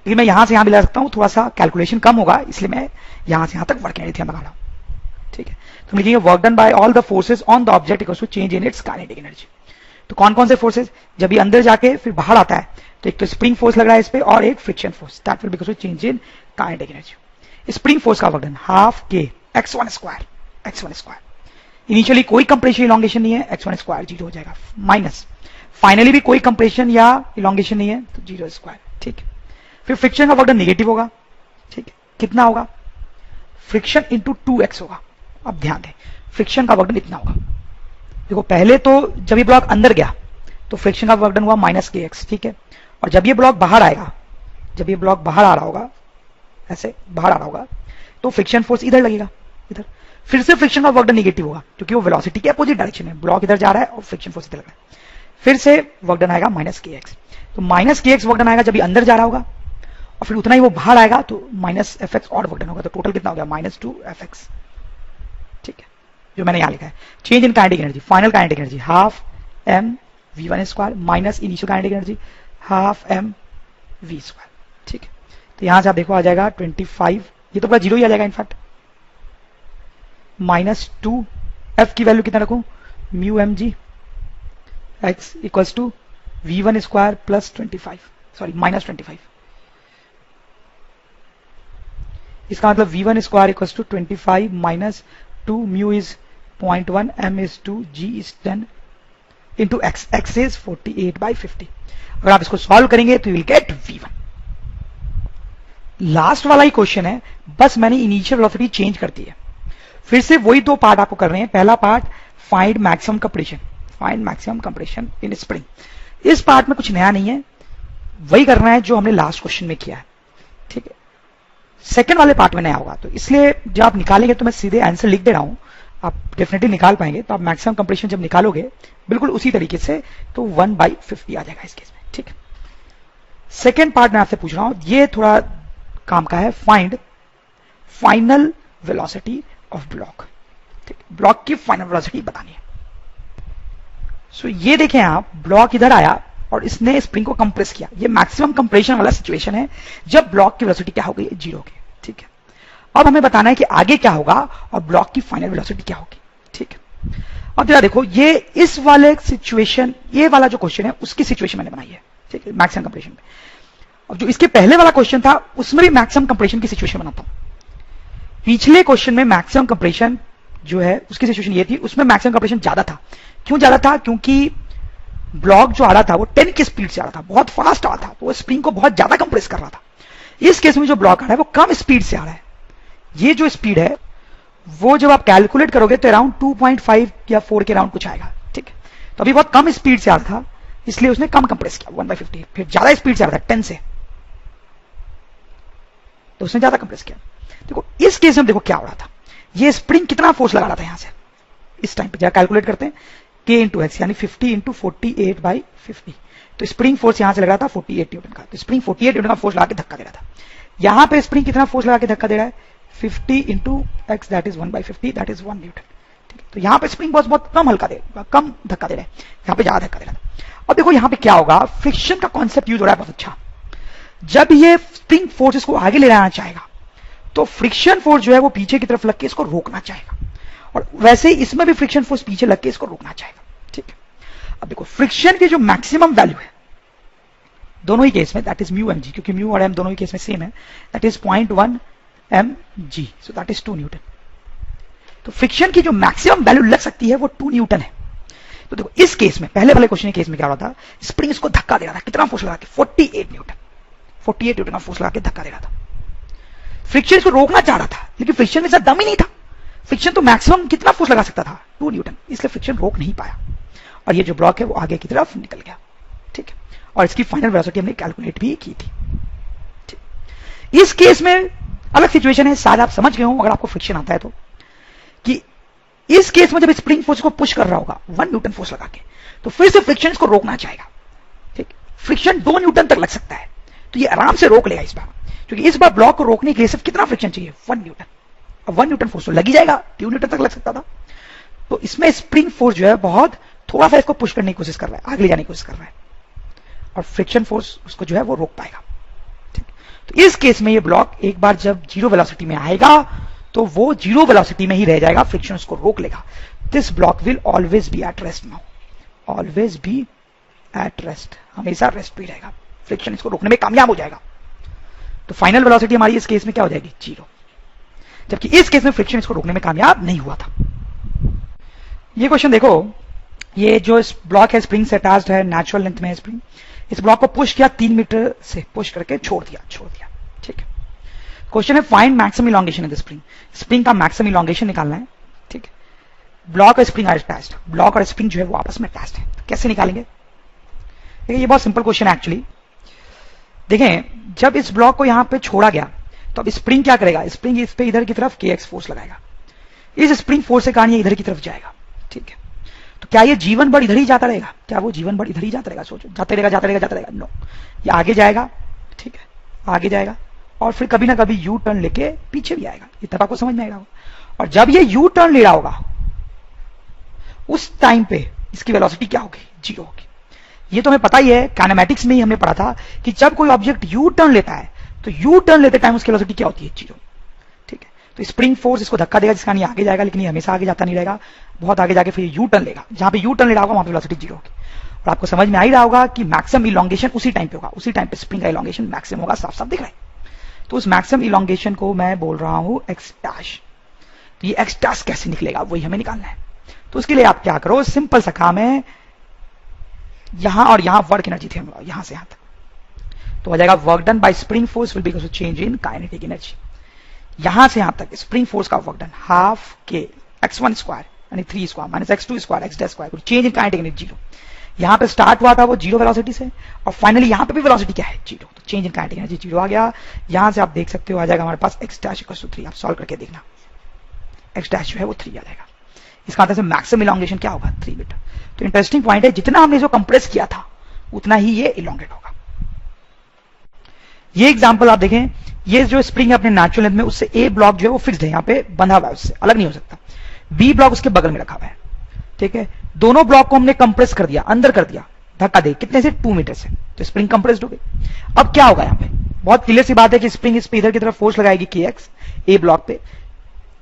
लेकिन मैं यहां से यहां भी लगा सकता हूं, थोड़ा सा कैलकुलेशन कम होगा, इसलिए मैं यहां से यहां तक वर्क एनर्जी थ्योरम लगा रहा हूं, ठीक है। तो लिखेंगे work done by all the forces on the object equals to change in its kinetic energy. तो कौन कौन से फोर्सेस, जब ये अंदर जाके फिर बाहर आता है तो एक तो स्प्रिंग फोर्स लग रहा है इस पे और एक friction force, that will because of change in kinetic energy. Spring force का work done half k x1 square. Initially कोई कंप्रेशन इलॉन्गेशन नहीं है, x1 स्क्वायर 0 हो जाएगा, माइनस फाइनली भी कोई कंप्रेशन या इलॉन्गेशन नहीं है तो 0 स्क्वायर, ठीक है। फिर फ्रिक्शन का वर्क डन नेगेटिव होगा, ठीक है। कितना होगा, फ्रिक्शन इंटू 2x होगा। अब ध्यान दें, फ्रिक्शन का वर्क डन इतना होगा। देखो पहले तो जब ये ब्लॉक अंदर गया तो फ्रिक्शन का वर्क डन हुआ -kx, ठीक है। और जब ये ब्लॉक बाहर आएगा, जब ये ब्लॉक बाहर आ रहा होगा, ऐसे बाहर आ रहा होगा, तो फ्रिक्शन फोर्स इधर लगेगा, इधर। फिर से फ्रिक्शन का वर्क डन नेगेटिव होगा क्योंकि वो वेलोसिटी के अपोजिट डायरेक्शन में, ब्लॉक इधर जा रहा है और फ्रिक्शन फोर्स इधर लग रहा है। फिर से वर्क डन आएगा -kx। तो -kx वर्क डन आएगा जब ये अंदर जा रहा होगा, और फिर उतना ही वो बाहर आएगा तो -fx और वर्क डन होगा। तो टोटल कितना हो गया, -2fx, ठीक है, जो मैंने यहां लिखा है। Change in kinetic energy, final kinetic energy half m v1 square minus initial kinetic energy half m v square, ठीक है। तो यहां से आप देखो आ जाएगा 25, ये तो पूरा 0 ही आ जाएगा इनफैक्ट, -2 f की वैल्यू कितना रखूं, mu m g x equals to v1 square plus 25, sorry -25। इसका मतलब v1 square equals to 25 minus 2 mu is 0.1, m is 2, g is 10 into x, x is 48/50। अगर आप इसको सॉल्व करेंगे तो you will gate v1। Last वाला ही question है, बस मैंने इनिशियल वेलोसिटी चेंज कर दी है। फिर से वही दो पार्ट आपको कर रहे हैं। पहला part find maximum compression, find maximum compression इन स्प्रिंग। इस पार्ट में कुछ नया नहीं है, वही करना है जो हमने लास्ट क्वेश्चन में किया है, ठीक है। सेकंड वाले पार्ट में नया होगा, तो इसलिए जब आप निकालेंगे तो मैं सीधे आंसर लिख दे रहा हूं, आप डेफिनेटली निकाल पाएंगे। तो आप मैक्सिमम कंप्रेशन जब निकालोगे बिल्कुल उसी तरीके से, तो 1/50 आ जाएगा इस केस में, ठीक है। सेकेंड पार्ट मैं आपसे पूछ रहा हूं, ये थोड़ा काम का है, find final velocity of block, ठीक, ब्लॉक की फाइनल वेलोसिटी बतानी है। सो ये देखें आप, ब्लॉक इधर आया और इसने स्प्रिंग को कंप्रेस किया। ये मैक्सिमम कंप्रेशन वाला सिचुएशन है जब ब्लॉक की वेलोसिटी क्या हो गई, 0 हो गई, ठीक है। अब हमें बताना है कि आगे क्या होगा और ब्लॉक की फाइनल वेलोसिटी क्या होगी, ठीक है। अब जरा देखो, ये इस वाले सिचुएशन, ये वाला जो क्वेश्चन है उसकी सिचुएशन मैंने बनाई है, ठीक है, मैक्सिमम कंप्रेशन में। अब जो इसके पहले वाला क्वेश्चन था उसमें भी मैक्सिमम कंप्रेशन की सिचुएशन बनाता हूं। पिछले क्वेश्चन में मैक्सिमम कंप्रेशन जो है उसकी सिचुएशन ये थी, उसमें मैक्सिमम कंप्रेशन ज्यादा था। क्यों ज्यादा था, क्योंकि ब्लॉक जो आ रहा था वो 10 की स्पीड से आ रहा था, बहुत फास्ट आ रहा था, तो वो स्प्रिंग को बहुत ज्यादा कंप्रेस कर रहा था। इस केस में जो ब्लॉक आ रहा है वो कम स्पीड से आ रहा है। ये जो स्पीड है वो जब आप कैलकुलेट करोगे तो अराउंड 2.5 या 4 के अराउंड कुछ आएगा, ठीक है। तो अभी बहुत कम स्पीड से आ रहा था, इसलिए उसने कम कंप्रेस किया 1/50। फिर ज्यादा स्पीड से आ रहा था 10 से, तो उसने ज्यादा कंप्रेस किया। देखो इस केस में देखो क्या हो रहा था, ये स्प्रिंग कितना फोर्स लगा रहा था यहां से, इस टाइम पे जरा कैलकुलेट करते हैं, k इंटू एक्स यानी 50 इंटू 48/50। तो स्प्रिंग फोर्स यहां से लग रहा था 48 न्यूटन का, तो स्प्रिंग 48 न्यूटन का फोर्स लगा के धक्का दे रहा था। यहां पे स्प्रिंग कितना फोर्स लगा के धक्का दे रहा है, 50 into x that is 1/50, that is 1 Newton, ठीक है। तो यहां पे स्प्रिंग बहुत कम हल्का दे, कम धक्का दे रहा है, यहां पे ज्यादा धक्का दे रहा था। अब देखो यहां पे क्या होगा, फ्रिक्शन का कॉन्सेप्ट यूज हो रहा है बहुत अच्छा। जब ये स्प्रिंग फोर्स को आगे ले जाना चाहेगा तो फ्रिक्शन फोर्स जो है वो पीछे की तरफ लग के इसको रोकना चाहेगा, और वैसे ही इसमें भी फ्रिक्शन फोर्स पीछे लग के इसको रोकना चाहेगा, ठीक है। अब देखो फ्रिक्शन की जो मैक्सिमम वैल्यू है दोनों ही केस में, that is mu m g, क्योंकि म्यू और एम दोनों ही केस में सेम है, that is 0.1 mg, so that is 2 newton. तो फ्रिक्शन की जो मैक्सिमम वैल्यू लग सकती है वो 2 न्यूटन है। तो देखो इस केस में, पहले वाले क्वेश्चन के केस में क्या हो रहा था, स्प्रिंग इसको धक्का दे रहा था, कितना फोर्स लगा के, 48 न्यूटन, 48 न्यूटन का फोर्स लगा के धक्का दे रहा था। फ्रिक्शन इसको रोकना चाह रहा था, लेकिन फ्रिक्शन में साथ दम ही नहीं था। फ्रिक्शन तो मैक्सिमम कितना फोर्स लगा सकता था, 2 न्यूटन, इसलिए फ्रिक्शन रोक नहीं पाया और ये जो ब्लॉक है वो आगे की तरफ निकल गया। ठीक है, और इसकी फाइनल वेलोसिटी हमने कैलकुलेट भी की थी। ठीक। इस केस में अलग सिचुएशन है, शायद आप समझ गए हो अगर आपको फ्रिक्शन आता है तो, कि इस केस में जब स्प्रिंग फोर्स को पुश कर रहा होगा 1 न्यूटन फोर्स लगा के, तो फिर से फ्रिक्शन इसको रोकना चाहेगा। ठीक, फ्रिक्शन 2 न्यूटन तक लग सकता है, तो ये आराम से रोक लेगा इस बार, क्योंकि इस बार ब्लॉक को रोकने के लिए सिर्फ कितना फ्रिक्शन चाहिए, 1 न्यूटन। अब 1 न्यूटन फोर्स तो लग ही जाएगा, 2 न्यूटन तक लग सकता था। तो इसमें स्प्रिंग फोर्स जो है बहुत थोड़ा सा इसको पुश करने की कोशिश कर रहा है, आगे ले जाने की कोशिश कर रहा है, और फ्रिक्शन फोर्स उसको जो है वो रोक पाएगा। ठीक, तो इस केस में ये ब्लॉक एक बार जब 0 वेलोसिटी में आएगा तो वो 0 वेलोसिटी में ही रह जाएगा, फ्रिक्शन उसको रोक लेगा। This block will always be at rest now, always be at rest, हमेशा रेस्ट पे रहेगा, फ्रिक्शन इसको रोकने में कामयाब हो जाएगा। तो फाइनल वेलोसिटी हमारी इस केस में क्या हो जाएगी, 0, जबकि इस केस में फ्रिक्शन इसको रोकने में कामयाब नहीं हुआ था। ये क्वेश्चन देखो, ये जो ब्लॉक है स्प्रिंग से अटैच्ड है, नेचुरल लेंथ में है स्प्रिंग, इस ब्लॉक को पुश किया 3 मीटर से, पुश करके छोड़ दिया। ठीक है, क्वेश्चन है find maximum elongation of the spring, spring का मैक्सिमम इलॉन्गेशन निकालना है। ठीक है, ब्लॉक और स्प्रिंग आर अटैच्ड, ब्लॉक और स्प्रिंग जो है वो आपस में अटैच्ड है, तो कैसे निकालेंगे। देखिए ये बहुत सिंपल क्वेश्चन है एक्चुअली। देखें जब इस ब्लॉक को यहां पे छोड़ा गया तो अब स्प्रिंग क्या करेगा, स्प्रिंग इस पे इधर की तरफ kx फोर्स लगाएगा, इस स्प्रिंग फोर्स के कारण ये इधर की तरफ जाएगा। ठीक है, तो क्या ये जीवन बड़ इधर ही जाता रहेगा, क्या वो जीवन बड़ इधर ही जाता रहेगा, सोचो, जाते रहेगा, नो, ये आगे जाएगा। ठीक है, आगे जाएगा और फिर कभी ना कभी यू टर्न लेके पीछे भी आएगा, इतना आपको समझ में आएगा। और जब ये यू टर्न ले रहा होगा उस टाइम पे इसकी वेलोसिटी क्या होगी, 0 होगी। ये तो हमें पता ही है, काइनेमैटिक्स में ही हमने पढ़ा था कि जब कोई ऑब्जेक्ट यू टर्न लेता है तो यू टर्न लेते टाइम उसकी वेलोसिटी क्या होती है, 0। ठीक है, तो स्प्रिंग फोर्स इसको धक्का देगा, जिसका ये आगे जाएगा, लेकिन ये हमेशा आगे जाता नहीं रहेगा, बहुत आगे जाके फिर यू टर्न लेगा, जहां पे यू टर्न ले रहा होगा वहां पे वेलोसिटी 0 होगी। और आपको समझ में आ ही रहा होगा कि मैक्सिमम इलॉन्गेशन उसी टाइम पे होगा, उसी टाइम पे स्प्रिंग का इलॉन्गेशन मैक्सिमम होगा, साफ साफ दिख रहा है। तो उस मैक्सिमम इलॉन्गेशन को मैं बोल रहा हूं एक्स डैश। तो ये एक्स डैश कैसे निकलेगा वही हमें निकालना है। तो उसके लिए आप क्या करो, सिंपल सा काम है, यहां और यहां वर्क एनर्जी थे, यहां से यहां तक, तो हो जाएगा work done by spring force will be equal to change in kinetic energy. यहां से यहां तक स्प्रिंग फोर्स का work done half k x1 square यानी 3 square minus x2 square x dash square, change in kinetic energy 0। यहां पे start हुआ था वो 0 वेलोसिटी से, और फाइनली यहां पे भी वेलोसिटी क्या है, 0, तो चेंज इन काइनेटिक एनर्जी 0 आ गया। यहां से आप देख सकते हो आ जाएगा हमारे पास x डैश इक्वल टू 3, आप सॉल्व करके देखना, x डैश जो है वो 3 आ जाएगा। इसका मतलब मैक्सिमम इलॉन्गेशन क्या होगा, 3 मीटर। तो इंटरेस्टिंग पॉइंट है, जितना हमने इसको कंप्रेस किया था उतना ही ये इलॉन्गेट होगा। ये एग्जांपल आप देखें, ये जो स्प्रिंग है अपने नेचुरल लेंथ में, उससे ए ब्लॉक जो है वो फिक्स्ड है, यहां पे बंधा हुआ है, उससे अलग नहीं हो सकता। बी ब्लॉक उसके बगल में रखा हुआ है। ठीक है, दोनों ब्लॉक को हमने कंप्रेस कर दिया, अंदर कर दिया, धक्का दे, कितने से, 2 मीटर से, तो स्प्रिंग कंप्रेस्ड हो गई। अब क्या होगा, यहां पे बहुत क्लियर सी बात है कि स्प्रिंग इस पे इधर की तरफ फोर्स लगाएगी kx ए ब्लॉक पे,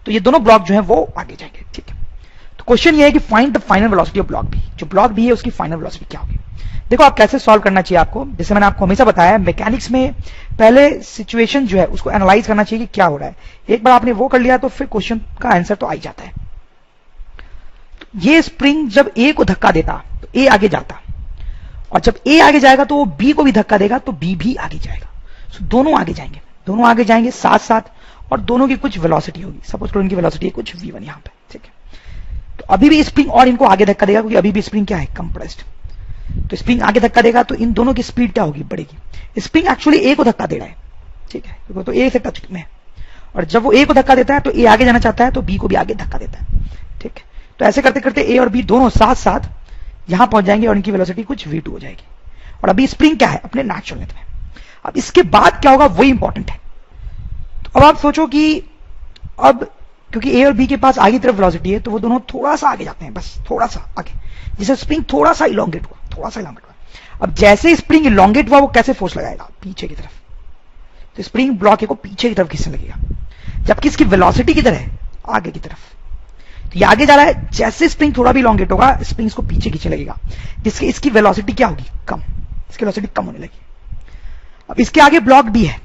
तो ये दोनों ब्लॉक जो है वो आगे जाएंगे। ठीक है, तो क्वेश्चन ये है कि find the final velocity of block B, जो ब्लॉक बी है उसकी फाइनल वेलोसिटी क्या होगी। देखो आप कैसे सॉल्व करना चाहिए आपको, जैसे मैंने आपको हमेशा बताया मैकेनिक्स में पहले सिचुएशन जो है उसको एनालाइज करना चाहिए कि क्या हो रहा है। एक बार आपने वो कर लिया तो फिर क्वेश्चन का आंसर तो आ ही जाता है। तो ये स्प्रिंग जब ए को धक्का देता तो ए आगे जाता, और जब ए आगे जाएगा तो वो बी को भी धक्का देगा तो बी भी आगे जाएगा। तो दोनों आगे जाएंगे साथ साथ, और दोनों की कुछ वेलोसिटी होगी, सपोज करो इनकी वेलोसिटी है कुछ v1 यहां पे। ठीक है, तो अभी भी स्प्रिंग और इनको आगे धक्का देगा, क्योंकि अभी भी स्प्रिंग क्या है, कंप्रेस्ड। तो स्प्रिंग आगे धक्का देगा तो इन दोनों की स्पीड क्या होगी, बढ़ेगी। स्प्रिंग एक्चुअली ए को धक्का दे रहा है। ठीक है, क्योंकि तो ए से टच में है, और जब वो ए को धक्का देता है तो ए आगे जाना चाहता है तो बी को भी आगे धक्का देता है। ठीक है, तो ऐसे करते करते ए और बी दोनों साथ साथ यहां पहुंच जाएंगे और इनकी वेलोसिटी कुछ v2 हो जाएगी। और अभी स्प्रिंग क्या है, अपने नेचुरल लेंथ में। अब इसके बाद क्या होगा वही इंपॉर्टेंट है। तो अब आप सोचो कि अब क्योंकि ए और बी के पास आगे की तरफ वेलोसिटी है तो वो दोनों थोड़ा सा आगे जाते हैं, बस थोड़ा सा आगे, जिससे स्प्रिंग थोड़ा सा इलॉन्गेट हुआ। अब जैसे स्प्रिंग इलॉन्गेट हुआ वो कैसे फोर्स लगाएगा, पीछे की तरफ, तो स्प्रिंग ब्लॉक को पीछे की तरफ खींचने लगेगा, जबकि इसकी वेलोसिटी किधर है, आगे की तरफ। तो ये आगे जा रहा है, जैसे स्प्रिंग थोड़ा भी इलॉन्गेट होगा स्प्रिंग इसको पीछे खींचने लगेगा, जिसकी इसकी वेलोसिटी क्या होगी, कम, इसकी वेलोसिटी कम होने लगी। अब इसके आगे ब्लॉक बी है।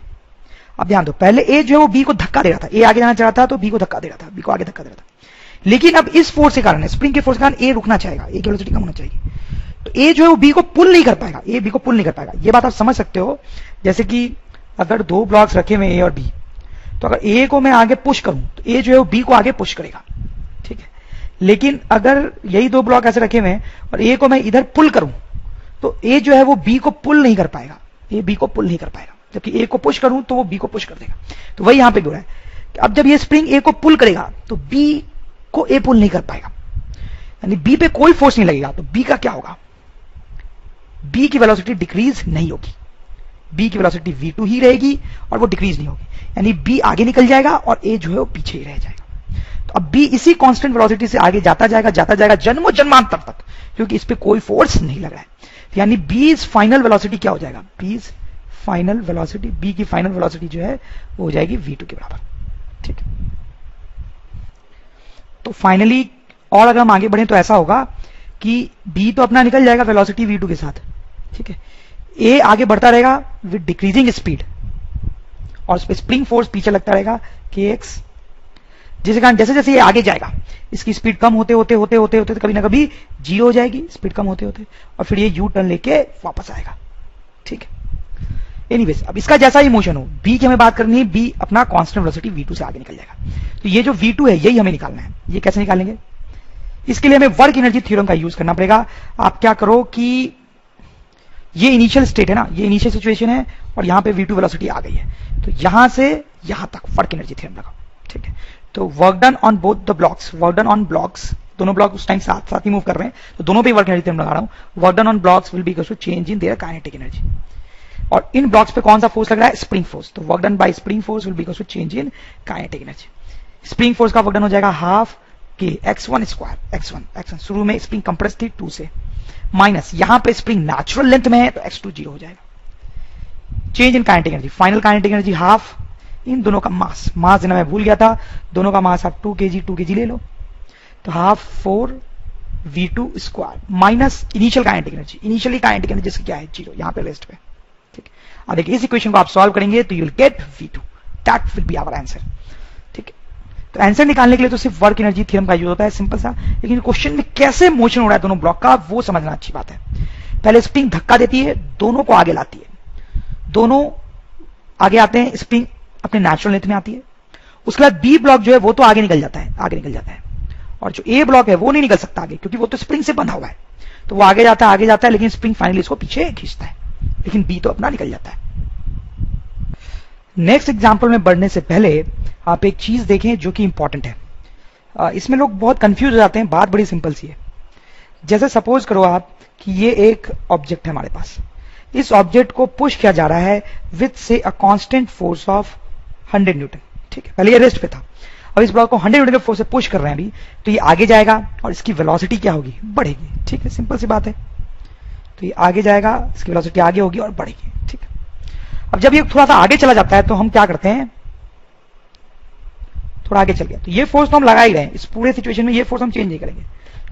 अब ध्यान दो, पहले ए जो है वो बी को धक्का दे रहा था, ए आगे जाना चाह रहा था तो बी को धक्का दे रहा था, बी को आगे धक्का दे रहा था। लेकिन अब इस फोर्स के कारण, स्प्रिंग के फोर्स के कारण ए रुकना चाहेगा, ए की वेलोसिटी कम होना चाहिए, तो ए जो है वो बी को पुल नहीं कर पाएगा, ए बी को पुल नहीं कर पाएगा। ये बात आप समझ सकते हो। जैसे कि अगर दो ब्लॉक्स रखे हुए ए और बी, तो अगर ए को मैं आगे पुश करूं तो ए जो है वो बी को आगे पुश करेगा, ठीक है। लेकिन अगर यही दो ब्लॉक ऐसे रखे हुए हैं और ए को मैं इधर पुल करूं तो ए जो है वो बी को पुल नहीं कर पाएगा, ए बी को पुल नहीं कर पाएगा, जबकि ए को पुश करूं तो वो बी को पुश कर देगा। तो वही यहां पे हो रहा है कि अब जब ये स्प्रिंग ए को पुल करेगा तो बी को ए पुल नहीं कर पाएगा, यानी बी पे कोई फोर्स नहीं लगेगा। तो बी का क्या होगा, बी की वेलोसिटी डिक्रीज नहीं होगी, बी की वेलोसिटी v2 ही रहेगी और वो डिक्रीज नहीं होगी, यानी बी आगे निकल जाएगा और ए जो है वो पीछे ही रह जाएगा। तो अब बी इसी कांस्टेंट वेलोसिटी से आगे जाता जाएगा जन्मों जन्मांतर तक, क्योंकि इस पे कोई फोर्स नहीं लग रहा है। यानी बी इज फाइनल वेलोसिटी क्या हो जाएगा, B is final velocity, B की फाइनल वेलोसिटी जो है वो हो जाएगी v2 के बराबर, ठीक है। तो फाइनली और अगर हम आगे बढ़े तो ऐसा होगा कि बी तो अपना निकल जाएगा वेलोसिटी v2 के साथ, ठीक है। ए आगे बढ़ता रहेगा विद डिक्रीजिंग स्पीड और उस पर स्प्रिंग फोर्स पीछे लगता रहेगा kx, जिसके कारण जैसे जैसे ये आगे जाएगा इसकी स्पीड कम होते होते होते होते होते कभी ना कभी जीरो हो जाएगी, स्पीड कम होते होते, और फिर ये यू टर्न लेके वापस आएगा, ठीक है। एनीवेज, अब इसका जैसा ही मोशन हो, बी की हमें बात करनी है, बी अपना कांस्टेंट वेलोसिटी v2 से आगे निकल जाएगा। तो ये जो v2 है यही हमें निकालना है। ये कैसे निकालेंगे, इसके लिए हमें वर्क एनर्जी थ्योरम का यूज करना पड़ेगा। आप क्या करो कि ये इनिशियल स्टेट है ना, ये इनिशियल सिचुएशन है और यहां पे v2 वेलोसिटी आ गई है, तो यहां से यहां तक वर्क एनर्जी थ्योरम लगाओ, ठीक है। तो work done on both the blocks, work done on blocks, दोनों ब्लॉक उस टाइम साथ साथ ही मूव कर रहे हैं, तो दोनों पे वर्क एनर्जी थ्योरम लगा रहा हूं। Work done on blocks will be equal to change in their kinetic energy, और इन ब्लॉक्स पे कौन सा फोर्स लग रहा है, स्प्रिंग फोर्स, तो work done by spring force will be equal to change in kinetic energy. Spring force का वर्क डन हो जाएगा half k x1 square, x1 शुरू में स्प्रिंग कंप्रेस थी 2 से, माइनस यहां पे स्प्रिंग नेचुरल लेंथ में है तो x2 0 हो जाएगा। Change in kinetic energy, final kinetic energy half in दोनों का मास, मास देना मैं भूल गया था, दोनों का मास आप 2 kg ले लो, तो half 4 v2 square minus initial kinetic energy, initially kinetic energy जिसकी क्या है 0, यहां पे रेस्ट पे, ठीक है। अब देखिए इस इक्वेशन को आप सॉल्व करेंगे तो you will get v2, that will be our answer, ठीक है। तो आंसर निकालने के लिए तो सिर्फ वर्क एनर्जी थ्योरम का यूज होता है, सिंपल सा, लेकिन क्वेश्चन में कैसे मोशन हो रहा है दोनों ब्लॉक का वो समझना अच्छी बात है। पहले स्प्रिंग धक्का देती है, दोनों को आगे लाती है, दोनों आगे आते हैं, स्प्रिंग अपने नेचुरल लेंथ में आती है, उसके बाद बी ब्लॉक जो है वो तो आगे निकल जाता है, आगे निकल जाता है, और जो ए ब्लॉक है वो नहीं निकल सकता आगे, क्योंकि वो तो स्प्रिंग से बंधा हुआ है, तो वो आगे जाता है, लेकिन स्प्रिंग फाइनली इसको पीछे खींचता है, लेकिन बी तो अपना निकल जाता है। नेक्स्ट एग्जाम्पल में बढ़ने से पहले आप एक चीज देखें जो कि इंपॉर्टेंट है। इसमें लोग बहुत कंफ्यूज हो जाते हैं, बात बड़ी सिंपल सी है। जैसे सपोज करो आप कि ये एक ऑब्जेक्ट है हमारे पास, इस ऑब्जेक्ट को पुश किया जा रहा है विथ से a constant force of 100 Newton, ठीक है। पहले ये रेस्ट पे था, अब इस ब्लॉक को 100 न्यूटन के फोर्स से पुश कर रहे हैं अभी, तो ये आगे जाएगा और इसकी वेलोसिटी क्या होगी, बढ़ेगी, ठीक है, सिंपल सी बात है। तो ये आगे जाएगा, इसकी वेलोसिटी आगे होगी और बढ़ेगी, ठीक है। अब जब ये थोड़ा सा आगे चला जाता है तो हम क्या करते हैं, थोड़ा आगे चल गया तो ये फोर्स तो हम लगा ही रहे हैं, इस पूरे सिचुएशन में ये फोर्स हम चेंज नहीं करेंगे,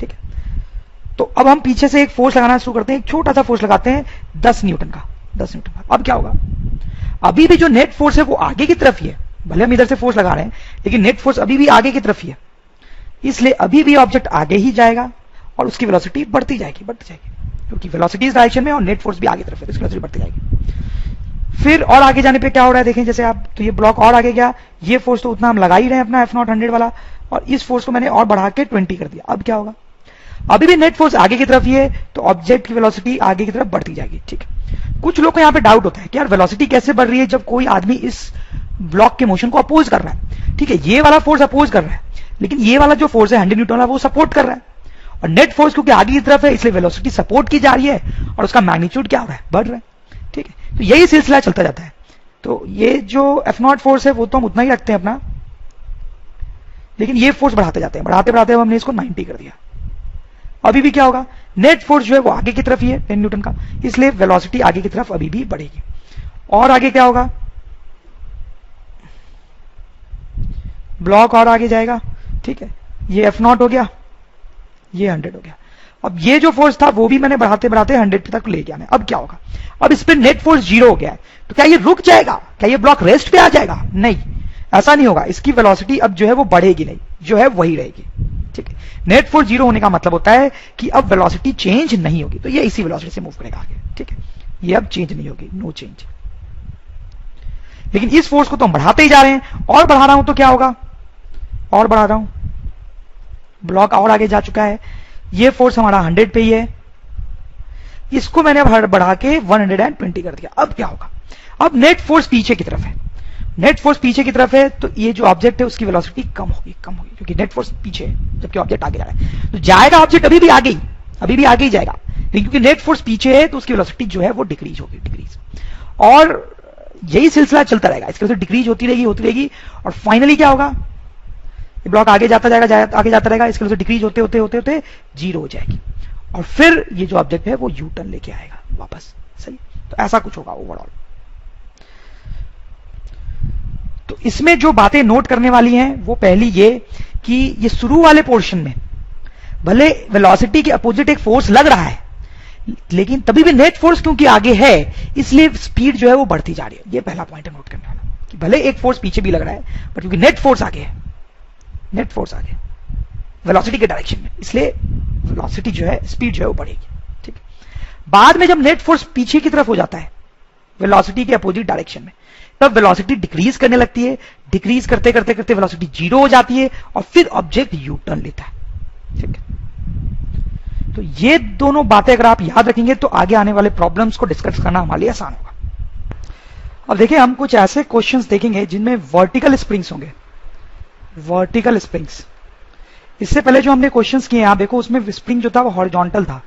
ठीक है। तो अब हम पीछे से एक फोर्स लगाना शुरू करते हैं, एक छोटा सा फोर्स लगाते हैं 10 न्यूटन का, 10 न्यूटन का। अब क्या होगा, अभी भी जो नेट फोर्स है वो आगे की तरफ ही है, भले हम इधर से फोर्स लगा रहे हैं लेकिन नेट फोर्स अभी भी आगे की तरफ ही है, इसलिए अभी भी ऑब्जेक्ट आगे ही जाएगा और उसकी वेलोसिटी बढ़ती जाएगी, क्योंकि वेलोसिटी इस डायरेक्शन में और नेट फोर्स भी आगे तरफ है, इसकी वेलोसिटी बढ़ती जाएगी। फिर और आगे जाने पे क्या हो रहा है देखें, जैसे आप, तो ये ब्लॉक और आगे गया, ये फोर्स तो उतना हम लगा ही रहे हैं अपना F0 100 वाला, और इस फोर्स को मैंने और बढ़ा के 20 कर दिया। अब क्या होगा, अभी भी नेट फोर्स आगे की तरफ ही है, तो ऑब्जेक्ट की वेलोसिटी आगे की तरफ बढ़ती जाएगी, ठीक है। कुछ लोग को यहाँ पे डाउट होता है कि यार वेलोसिटी कैसे बढ़ रही है जब कोई आदमी इस ब्लॉक के मोशन को अपोज कर रहा है, ठीक है। ये वाला फोर्स अपोज कर रहा है, लेकिन ये वाला जो फोर्स है 100 न्यूटन वाला वो सपोर्ट कर रहा है, और नेट फोर्स क्योंकि आगे की तरफ है इसलिए वेलोसिटी सपोर्ट की जा रही है और उसका मैग्नीट्यूड क्या हो रहा है, बढ़ रहा है, ठीक है। तो यही सिलसिला चलता जाता है। तो ये जो F0 फोर्स है वो तो हम उतना ही रखते हैं अपना, लेकिन ये फोर्स बढ़ाते जाते हैं, बढ़ाते बढ़ाते हमने इसको 90 कर दिया। अभी भी क्या होगा, नेट फोर्स जो है वो आगे की तरफ ही है 10 न्यूटन का, इसलिए वेलोसिटी आगे की तरफ अभी भी बढ़ेगी। और आगे क्या होगा, ब्लॉक और आगे जाएगा, ठीक है। ये F0 हो गया, ये 100 हो गया। अब ये जो फोर्स था वो भी मैंने बढ़ाते बढ़ाते 100 तक ले गया मैं। अब क्या होगा, अब इस पे नेट फोर्स 0 हो गया है, तो क्या ये रुक जाएगा, क्या ये ब्लॉक रेस्ट पे आ जाएगा, नहीं, ऐसा नहीं होगा। इसकी वेलोसिटी अब जो है वो बढ़ेगी नहीं, जो है वही रहेगी, ठीक है। नेट फोर्स जीरो होने का मतलब होता है कि अब वेलोसिटी चेंज नहीं होगी, तो ये इसी वेलोसिटी से मूव करेगा आगे। ठीक है, ये अब चेंज नहीं होगी, नो चेंज। लेकिन इस फोर्स को तो हम बढ़ाते ही जा रहे हैं, और बढ़ा रहा हूं तो क्या होगा, और बढ़ा रहा हूं, ब्लॉक और आगे जा चुका है। ये फोर्स हमारा 100 पे ही है, इसको मैंने अब बढ़ा के 120 कर दिया। अब क्या होगा, अब नेट फोर्स पीछे की तरफ है, नेट फोर्स पीछे की तरफ है, तो ये जो ऑब्जेक्ट है उसकी वेलोसिटी कम होगी, क्योंकि नेट फोर्स पीछे है जबकि ऑब्जेक्ट आगे जा रहा है। तो जाएगा ऑब्जेक्ट अभी भी आगे ही, अभी भी आगे ही जाएगा, लेकिन क्योंकि नेट फोर्स पीछे है तो उसकी वेलोसिटी जो है वो डिक्रीज होगी, डिक्रीज। और यही सिलसिला चलता रहेगा, इसकी वजह से डिक्रीज होती रहेगी, और फाइनली क्या होगा, ये ब्लॉक आगे जाता जाएगा, आगे जाता रहेगा, इसकी वजह से डिक्रीज होते होते जीरो हो जाएगी, और फिर ये जो ऑब्जेक्ट है वो यू टर्न लेके आएगा वापस। सही, तो ऐसा कुछ होगा ओवरऑल। तो इसमें जो बातें नोट करने वाली हैं वो पहली ये कि ये शुरू वाले पोर्शन में भले वेलोसिटी के अपोजिट एक फोर्स लग रहा है, लेकिन तभी भी नेट फोर्स क्योंकि आगे है इसलिए स्पीड जो है वो बढ़ती जा रही है। ये पहला पॉइंट है नोट करने वाला, कि भले एक फोर्स पीछे भी लग रहा है पर क्योंकि नेट फोर्स आगे है, नेट फोर्स आगे वेलोसिटी के डायरेक्शन में, इसलिए वेलोसिटी जो है, स्पीड जो है वो बढ़ेगी। ठीक, बाद में जब नेट फोर्स पीछे की तरफ हो जाता है वेलोसिटी के अपोजिट डायरेक्शन में, तब वेलोसिटी डिक्रीज करने लगती है, डिक्रीज करते करते करते वेलोसिटी जीरो हो जाती है, और फिर ऑब्जेक्ट यू टर्न लेता है। ठीक है, तो ये दोनों बातें अगर आप याद रखेंगे तो आगे आने वाले प्रॉब्लम्स को डिस्कस करना हमारे लिए आसान होगा। अब देखिए, हम कुछ ऐसे क्वेश्चंस देखेंगे जिनमें वर्टिकल स्प्रिंग्स होंगे, वर्टिकल स्प्रिंग्स। इससे पहले जो हमने क्वेश्चंस किए आप देखो, उसमें स्प्रिंग जो था वो हॉरिजॉन्टल था।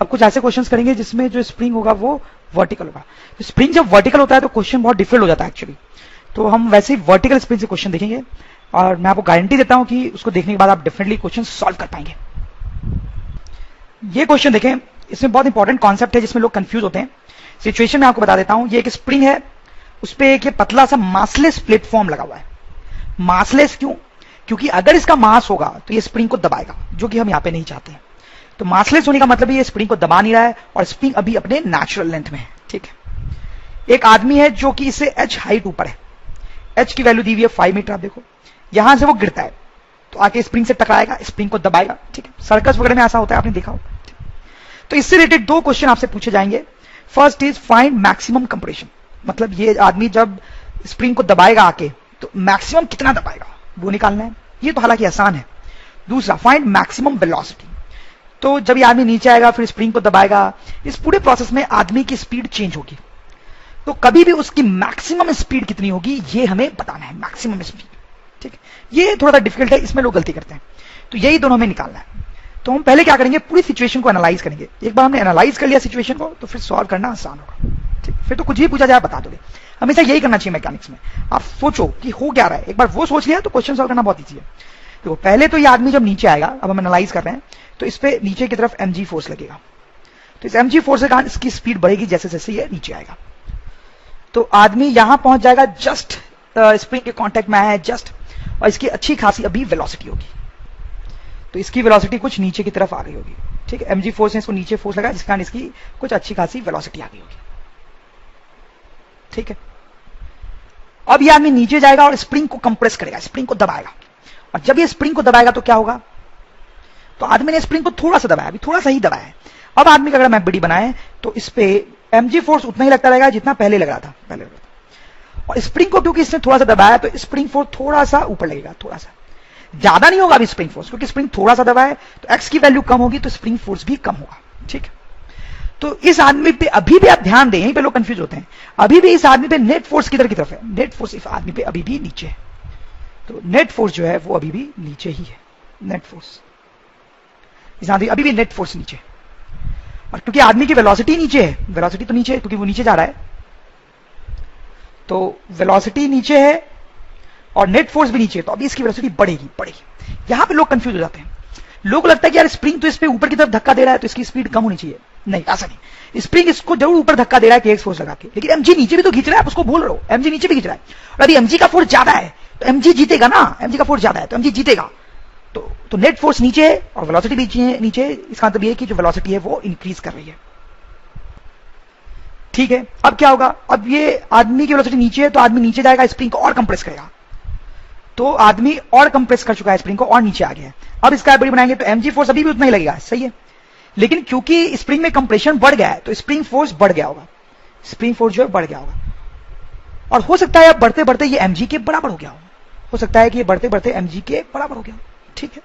अब कुछ ऐसे क्वेश्चंस करेंगे जिसमें जो स्प्रिंग होगा वो वर्टिकल होगा। तो स्प्रिंग जब वर्टिकल होता है तो क्वेश्चन बहुत डिफिकल्ट हो जाता है एक्चुअली। तो हम वैसे ही वर्टिकल स्प्रिंग से क्वेश्चन देखेंगे, और मैं आपको गारंटी देता हूं कि उसको देखने के बाद आप डेफिनेटली क्वेश्चन सॉल्व कर पाएंगे। ये क्वेश्चन देखें, इसमें बहुत इंपॉर्टेंट कॉन्सेप्ट है जिसमें लोग कंफ्यूज होते हैं। सिचुएशन में आपको बता देता हूं, ये एक स्प्रिंग है, उस पर एक पतला सा मासलेस प्लेटफॉर्म लगा हुआ है। मासलेस क्यों, क्योंकि अगर इसका मास होगा तो ये स्प्रिंग को दबाएगा, जो कि हम यहां पे नहीं चाहते हैं। तो मासलेस होने का मतलब ये स्प्रिंग को दबा नहीं रहा है, और स्प्रिंग अभी अपने नेचुरल लेंथ में है। ठीक है, एक आदमी है जो कि इससे h हाइट ऊपर है, h की वैल्यू दी हुई है 5 मीटर। आप देखो यहां से वो गिरता है तो आके स्प्रिंग से टकराएगा, स्प्रिंग को दबाएगा। ठीक है, सर्कस वगैरह में ऐसा होता है, आपने देखा होगा। तो इससे रिलेटेड दो क्वेश्चन आपसे पूछे जाएंगे। First is find maximum compression, मतलब ये आदमी जब स्प्रिंग को दबाएगा आके तो मैक्सिमम कितना दबाएगा वो निकालना है। ये तो हालांकि आसान है। दूसरा, फाइंड मैक्सिमम वेलोसिटी, तो जब ये आदमी नीचे आएगा फिर स्प्रिंग को दबाएगा, इस पूरे प्रोसेस में आदमी की स्पीड चेंज होगी, तो कभी भी उसकी मैक्सिमम स्पीड कितनी होगी ये हमें बताना है, मैक्सिमम स्पीड। ठीक है, ये थोड़ा सा डिफिकल्ट है, इसमें लोग गलती करते हैं, तो यही दोनों हमें निकालना है। तो हम पहले क्या करेंगे, पूरी सिचुएशन को एनालाइज करेंगे। एक बार हमने एनालाइज कर लिया सिचुएशन को तो फिर सॉल्व करना आसान होगा। ठीक, फिर तो कुछ भी पूछा जाए बता दोगे। हमेशा यही करना चाहिए मैकेनिक्स में, आप सोचो कि हो क्या रहा है, एक बार वो सोच लिया तो क्वेश्चन सॉल्व करना बहुत ईजी है। तो पहले तो ये आदमी जब नीचे आएगा, अब हम एनालाइज कर रहे हैं, तो इस पे नीचे की तरफ mg फोर्स लगेगा, तो इस mg फोर्स के कारण इसकी स्पीड बढ़ेगी जैसे जैसे ये नीचे आएगा। तो आदमी यहां पहुंच जाएगा, जस्ट स्प्रिंग के कांटेक्ट में आया है जस्ट, और इसकी अच्छी खासी अभी वेलोसिटी होगी, तो इसकी वेलोसिटी कुछ नीचे की तरफ आ गई होगी। ठीक है, mg फोर्स ने इसको नीचे फोर्स लगा, जिस कारण इसकी कुछ अच्छी खासी वेलोसिटी आ गई होगी। ठीक है, अब ये आदमी नीचे जाएगा और स्प्रिंग को कंप्रेस करेगा, स्प्रिंग को दबाएगा, और जब ये स्प्रिंग को दबाएगा तो क्या होगा, तो आदमी ने स्प्रिंग को थोड़ा सा दबाया, अभी थोड़ा सा ही दबाया है। अब आदमी का अगर मैं बड़ी बनाए तो इस पे mg फोर्स उतना ही लगता रहेगा जितना पहले लग रहा था, और स्प्रिंग को क्योंकि इसने थोड़ा सा दबाया तो स्प्रिंग फोर्स थोड़ा सा ऊपर लगेगा, थोड़ा सा, ज्यादा नहीं होगा अभी स्प्रिंग फोर्स, क्योंकि स्प्रिंग थोड़ा सा दबाया तो x की वैल्यू कम होगी तो स्प्रिंग फोर्स भी कम होगा। ठीक है, तो इस आदमी पे अभी भी आप ध्यान दें, यहीं पे लोग कंफ्यूज होते हैं, अभी भी इस आदमी पे नेट फोर्स किधर की तरफ है, नेट फोर्स इस आदमी पे अभी भी नीचे है, तो नेट फोर्स जो है वो अभी भी नीचे ही है, नेट फोर्स इस आदमी अभी भी नेट फोर्स नीचे, और क्योंकि आदमी की वेलोसिटी नीचे है, वेलोसिटी तो नीचे है क्योंकि वो नीचे जा रहा है, तो वेलोसिटी नीचे है और नेट फोर्स भी नीचे है, तो अभी इसकी वेलोसिटी बढ़ेगी बढ़ेगी। यहां पे लोग कंफ्यूज हो जाते हैं, लोगों को लगता है कि यार स्प्रिंग तो इस पे ऊपर की तरफ धक्का दे रहा है तो इसकी स्पीड कम होनी चाहिए। नहीं, ऐसा नहीं, स्प्रिंग इसको जरूर ऊपर धक्का दे रहा है कि एक्स फोर्स लगा के, लेकिन mg नीचे भी तो खींच रहा है, आप उसको बोल रहे हो mg नीचे भी खींच रहा है, और अभी mg का फोर्स ज्यादा है तो mg जीतेगा ना, mg का फोर्स ज्यादा है तो mg जीतेगा, तो नेट फोर्स नीचे है और वेलोसिटी भी नीचे, इसका मतलब ये है कि जो वेलोसिटी है वो इंक्रीज कर रही है। ठीक है, अब क्या होगा, अब ये आदमी की वेलोसिटी नीचे है तो आदमी नीचे जाएगा, स्प्रिंग को और कंप्रेस करेगा, तो आदमी और कंप्रेस कर चुका है स्प्रिंग को और नीचे आ गया है। अब इसका बड़ी बनाएंगे तो mg फोर्स अभी भी उतना ही लगेगा, सही है, लेकिन क्योंकि स्प्रिंग में कंप्रेशन बढ़ गया है तो स्प्रिंग फोर्स बढ़ गया होगा, स्प्रिंग फोर्स जो है बढ़ गया होगा। और हो सकता है अब बढ़ते बढ़ते ये mg के बराबर हो गया हो सकता है कि ये बढ़ते बढ़ते mg के बराबर हो गया, ठीक है।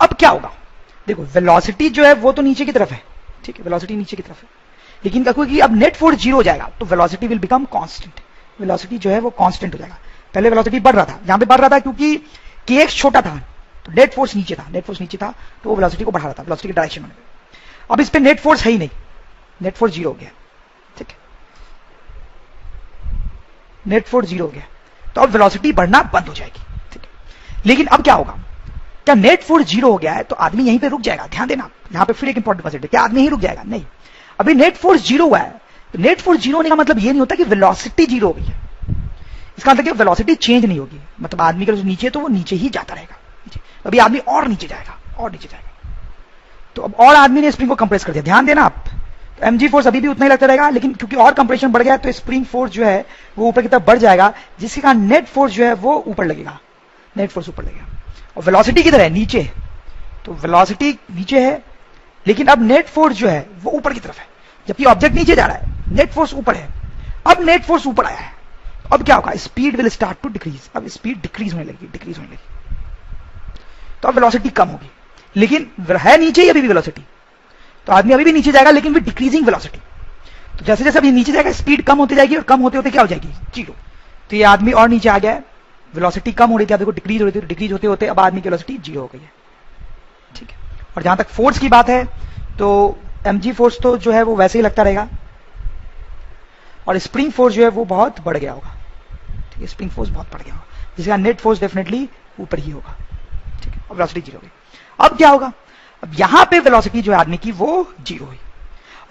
अब क्या होगा, देखो वेलोसिटी जो है वो तो नीचे की तरफ है, ठीक है, वेलोसिटी नीचे की तरफ है, लेकिन क्योंकि अब नेट फोर्स 0 हो जाएगा तो velocity will become constant, velocity जो है वो कांस्टेंट हो जाएगा। पहले वेलोसिटी बढ़ रहा था, यहां पे बढ़ रहा था क्योंकि kx छोटा था तो नेट फोर्स नीचे था, नेट फोर्स नीचे था तो वो वेलोसिटी को बढ़ा रहा था, वेलोसिटी की डायरेक्शन में। अब इस पे नेट फोर्स है ही नहीं, नेट फोर्स 0 हो गया, ठीक है, नेट फोर्स 0 हो गया तो अब वेलोसिटी बढ़ना बंद हो जाएगी, ठीक है। लेकिन अब क्या होगा, क्या नेट फोर्स 0 हो गया है तो आदमी यहीं पे रुक जाएगा, ध्यान देना यहां पे फिर एक इंपॉर्टेंट कॉन्सेप्ट है, क्या आदमी यहीं रुक जाएगा, नहीं। अभी नेट फोर्स 0 हुआ है तो नेट फोर्स 0 होने का मतलब ये नहीं होता कि वेलोसिटी 0 हो गई है, इसका मतलब कि वेलोसिटी चेंज नहीं होगी, मतलब आदमी का जो नीचे तो वो नीचे ही जाता रहेगा, अभी आदमी और नीचे जाएगा और नीचे जाएगा। तो अब और आदमी ने स्प्रिंग को कंप्रेस कर दिया, ध्यान देना आप, तो mg फोर्स अभी भी उतना ही लगता रहेगा, लेकिन क्योंकि और कंप्रेशन बढ़ गया तो स्प्रिंग फोर्स जो है वो ऊपर की तरफ बढ़ जाएगा, जिसके कारण नेट फोर्स जो है वो ऊपर लगेगा, नेट फोर्स ऊपर लगेगा। और वेलोसिटी किधर है, नीचे, तो वेलोसिटी नीचे है लेकिन अब नेट फोर्स जो है वो ऊपर की तरफ है, जबकि ऑब्जेक्ट नीचे जा रहा है, नेट फोर्स ऊपर है। अब नेट फोर्स ऊपर आया है, अब क्या होगा, speed will start to decrease, अब स्पीड डिक्रीज होने लगी, डिक्रीज होने लगी, तो अब वेलोसिटी कम होगी, लेकिन है नीचे ही अभी भी वेलोसिटी, तो आदमी अभी भी नीचे जाएगा लेकिन विद डिक्रीजिंग वेलोसिटी। तो जैसे जैसे अभी नीचे जाएगा स्पीड कम होती जाएगी और कम होते होते क्या हो जाएगी, 0। तो ये आदमी और नीचे आ गया है, वेलोसिटी कम हो रही थी, देखो डिक्रीज हो रही थी, डिक्रीज होते होते अब आदमी की वेलोसिटी 0 हो गई है, ठीक है। और जहां तक फोर्स की बात है तो mg फोर्स तो जो है वो वैसे ही लगता रहेगा और स्प्रिंग फोर्स जो है वो बहुत बढ़ गया होगा, ठीक है, स्प्रिंग फोर्स बहुत बढ़ गया होगा, जिसका नेट फोर्स डेफिनेटली ऊपर ही होगा, ठीक है। अब वेलोसिटी 0 हो गई, अब क्या होगा, अब यहां पे वेलोसिटी जो है आदमी की वो 0 हुई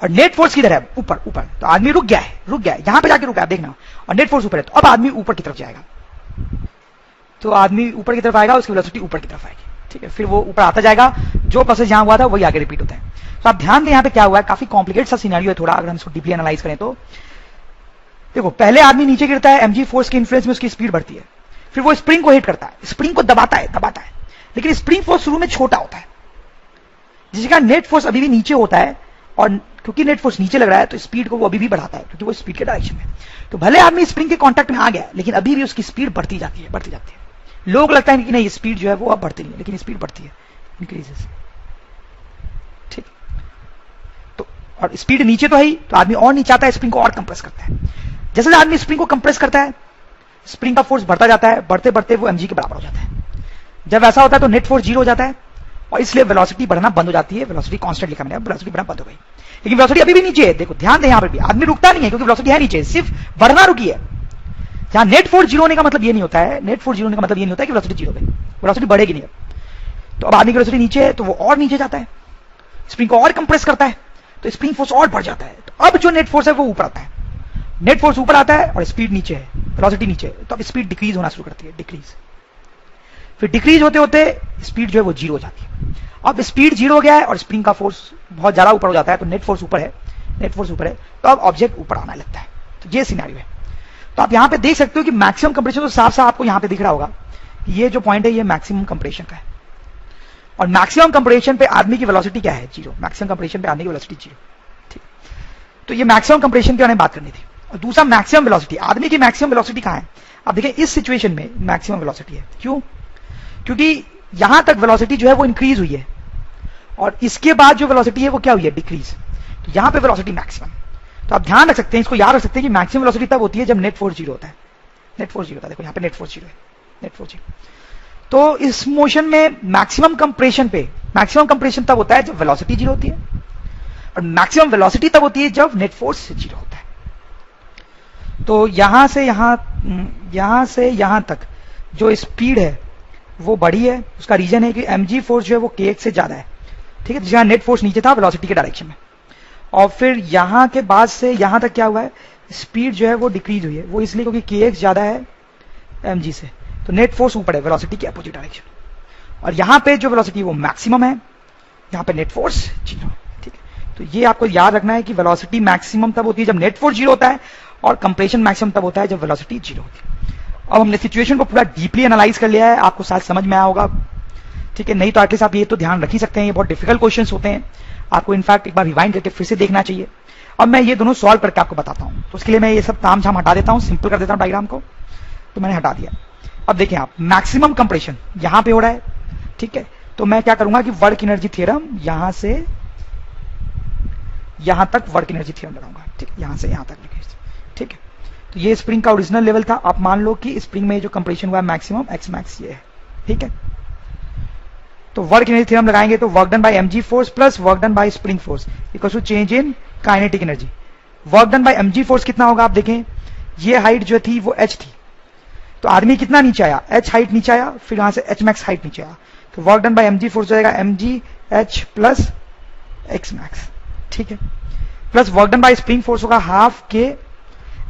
और नेट फोर्स किधर है, ऊपर, ऊपर, तो आदमी रुक गया है, रुक गया है, यहां पे जाके रुका है, देखना, और नेट फोर्स ऊपर है, तो अब आदमी ऊपर की तरफ जाएगा, तो आदमी ऊपर की तरफ आएगा, उसकी वेलोसिटी ऊपर की तरफ आएगी, ठीक है, फिर वो ऊपर आता जाएगा, जो प्रोसेस यहां हुआ था वही आगे रिपीट होता है। तो आप ध्यान दें यहां पे क्या हुआ है, काफी कॉम्प्लिकेट सा सिनेरियो है थोड़ा, अगर हम इसको डीपली एनालाइज करें तो देखो, पहले आदमी नीचे गिरता है, mg फोर्स के इन्फ्लुएंस में उसकी स्पीड बढ़ती है, फिर वो स्प्रिंग को हिट करता है, स्प्रिंग को दबाता है, लेकिन स्प्रिंग फोर्स शुरू में छोटा होता है, जिसका नेट फोर्स अभी भी नीचे होता है, और क्योंकि नेट फोर्स नीचे लग रहा है तो स्पीड को वो अभी भी बढ़ाता है, क्योंकि वो स्पीड के डायरेक्शन में। तो भले आदमी स्प्रिंग के कांटेक्ट में आ गया लेकिन अभी भी उसकी स्पीड बढ़ती जाती है, बढ़ती जाती है। लोगों को लगता है कि नहीं स्पीड जो है वो अब बढ़ती नहीं है, लेकिन स्पीड बढ़ती है, इंक्रीजेस, ठीक। तो और स्पीड नीचे तो है ही, तो आदमी और नीचे आता है, स्प्रिंग को और कंप्रेस करता है। जैसे आदमी स्प्रिंग को कंप्रेस करता है, स्प्रिंग का फोर्स बढ़ता जाता है, बढ़ते बढ़ते वो mg के बराबर हो जाता है। जब ऐसा होता है तो नेट फोर्स 0 हो जाता है और इसलिए वेलोसिटी बढ़ना बंद हो जाती है, वेलोसिटी कांस्टेंट लिखा मैंने, वेलोसिटी बढ़ना बंद हो गई, लेकिन वेलोसिटी अभी भी नीचे है, देखो ध्यान दें, यहां पर भी आदमी रुकता नहीं है क्योंकि वेलोसिटी है नीचे, सिर्फ बढ़ना रुकी है। जहां नेट फोर्स 0 होने का मतलब ये नहीं होता है, नेट फोर्स 0 होने का मतलब ये नहीं होता है कि वेलोसिटी 0 हो गई, वेलोसिटी बढ़ेगी नहीं। तो अब आदमी की वेलोसिटी नीचे है तो वो और नीचे जाता है, स्प्रिंग को और कंप्रेस करता है तो स्प्रिंग फोर्स और बढ़ जाता है, तो अब जो नेट फोर्स है वो ऊपर आता है, नेट फोर्स ऊपर आता है और स्पीड नीचे है, वेलोसिटी नीचे है, तो अब स्पीड डिक्रीज होना शुरू करती है, डिक्रीज, फिर डिक्रीज होते होते स्पीड जो है वो 0 हो जाती है। अब स्पीड 0 हो गया है और स्प्रिंग का फोर्स बहुत ज्यादा ऊपर हो जाता है, तो नेट फोर्स ऊपर है, नेट फोर्स ऊपर है, तो अब ऑब्जेक्ट ऊपर आने लगता है। तो ये सिनेरियो है। तो आप यहां पे देख सकते हो कि मैक्सिमम कंप्रेशन तो साफ साफ आपको यहां पे दिख रहा होगा, ये जो पॉइंट है ये मैक्सिमम कंप्रेशन का है, और मैक्सिमम कंप्रेशन पे आदमी की वेलोसिटी क्या है, 0, मैक्सिमम कंप्रेशन पे आदमी की वेलोसिटी 0, ठीक। तो ये मैक्सिमम कंप्रेशन के बारे में बात करनी थी। और दूसरा मैक्सिमम वेलोसिटी, आदमी की मैक्सिमम वेलोसिटी कहां है, अब देखिए इस सिचुएशन में मैक्सिमम वेलोसिटी है, क्यों, क्योंकि यहां तक वेलोसिटी जो है वो इंक्रीज हुई है और इसके बाद जो वेलोसिटी है वो क्या हुई है, डिक्रीज, तो यहां पे वेलोसिटी मैक्सिमम। तो आप ध्यान रख सकते हैं, इसको याद रख सकते हैं कि मैक्सिमम वेलोसिटी तब होती है जब नेट फोर्स 0 होता है, नेट फोर्स 0 होता है, देखो यहां पे नेट फोर्स 0 है, नेट फोर्स 0। तो इस मोशन में मैक्सिमम कंप्रेशन पे, मैक्सिमम कंप्रेशन तब होता है जब वेलोसिटी 0 होती है और मैक्सिमम वेलोसिटी तब होती है जब नेट फोर्स 0 होता है। तो यहां से यहां तक जो स्पीड है वो बढ़ी है, उसका रीजन है कि mg फोर्स जो है वो kx से ज्यादा है, ठीक है, जहां नेट फोर्स नीचे था वेलोसिटी के डायरेक्शन में, और फिर यहां के बाद से यहां तक क्या हुआ है, स्पीड जो है वो डिक्रीज हुई है, वो इसलिए क्योंकि kx ज्यादा है mg से, तो नेट फोर्स ऊपर है वेलोसिटी के अपोजिट डायरेक्शन, और यहां पे जो वेलोसिटी वो मैक्सिमम है, यहां पे नेट फोर्स 0 है, ठीक है। तो ये आपको याद रखना है कि वेलोसिटी मैक्सिमम तब होती है जब नेट फोर्स 0 होता है और कंप्रेशन मैक्सिमम तब होता है जब वेलोसिटी 0 होती है। अब हमने सिचुएशन को पूरा डीपली एनालाइज कर लिया है, आपको शायद समझ में आया होगा, ठीक है। नहीं तो एटलीस्ट आप ये तो ध्यान रख ही सकते हैं, ये बहुत डिफिकल्ट क्वेश्चंस होते हैं, आपको इनफैक्ट एक बार रिवाइंड करके फिर से देखना चाहिए। अब मैं ये दोनों सॉल्व करके आपको बताता हूं, तो उसके लिए मैं ये सब ताम झाम हटा देता हूं, सिंपल कर देता हूं डायग्राम को। तो मैंने हटा दिया। अब देखें आप, मैक्सिमम कंप्रेशन यहां पे हो रहा है, ठीक है। तो मैं क्या करूंगा कि वर्क एनर्जी थ्योरम यहां से यहां तक वर्क एनर्जी थ्योरम लगाऊंगा, ठीक है, यहां से यहां तक, ठीक है। तो ये स्प्रिंग का ओरिजिनल लेवल था। आप मान लो कि स्प्रिंग में जो कंप्रेशन हुआ है मैक्सिमम एक्स मैक्स ये है, ठीक है। तो वर्क एनर्जी थ्योरम लगाएंगे तो work done by mg force plus work done by spring force equals to change in kinetic energy. Work done by mg force कितना होगा आप देखें, ये हाइट जो थी वो h थी, तो आदमी कितना नीचे आया, h हाइट नीचे आया, फिर यहां से h मैक्स हाइट नीचे आया, तो work done by mg force हो जाएगा mg h plus x max, ठीक है, plus work done by spring force होगा हाफ के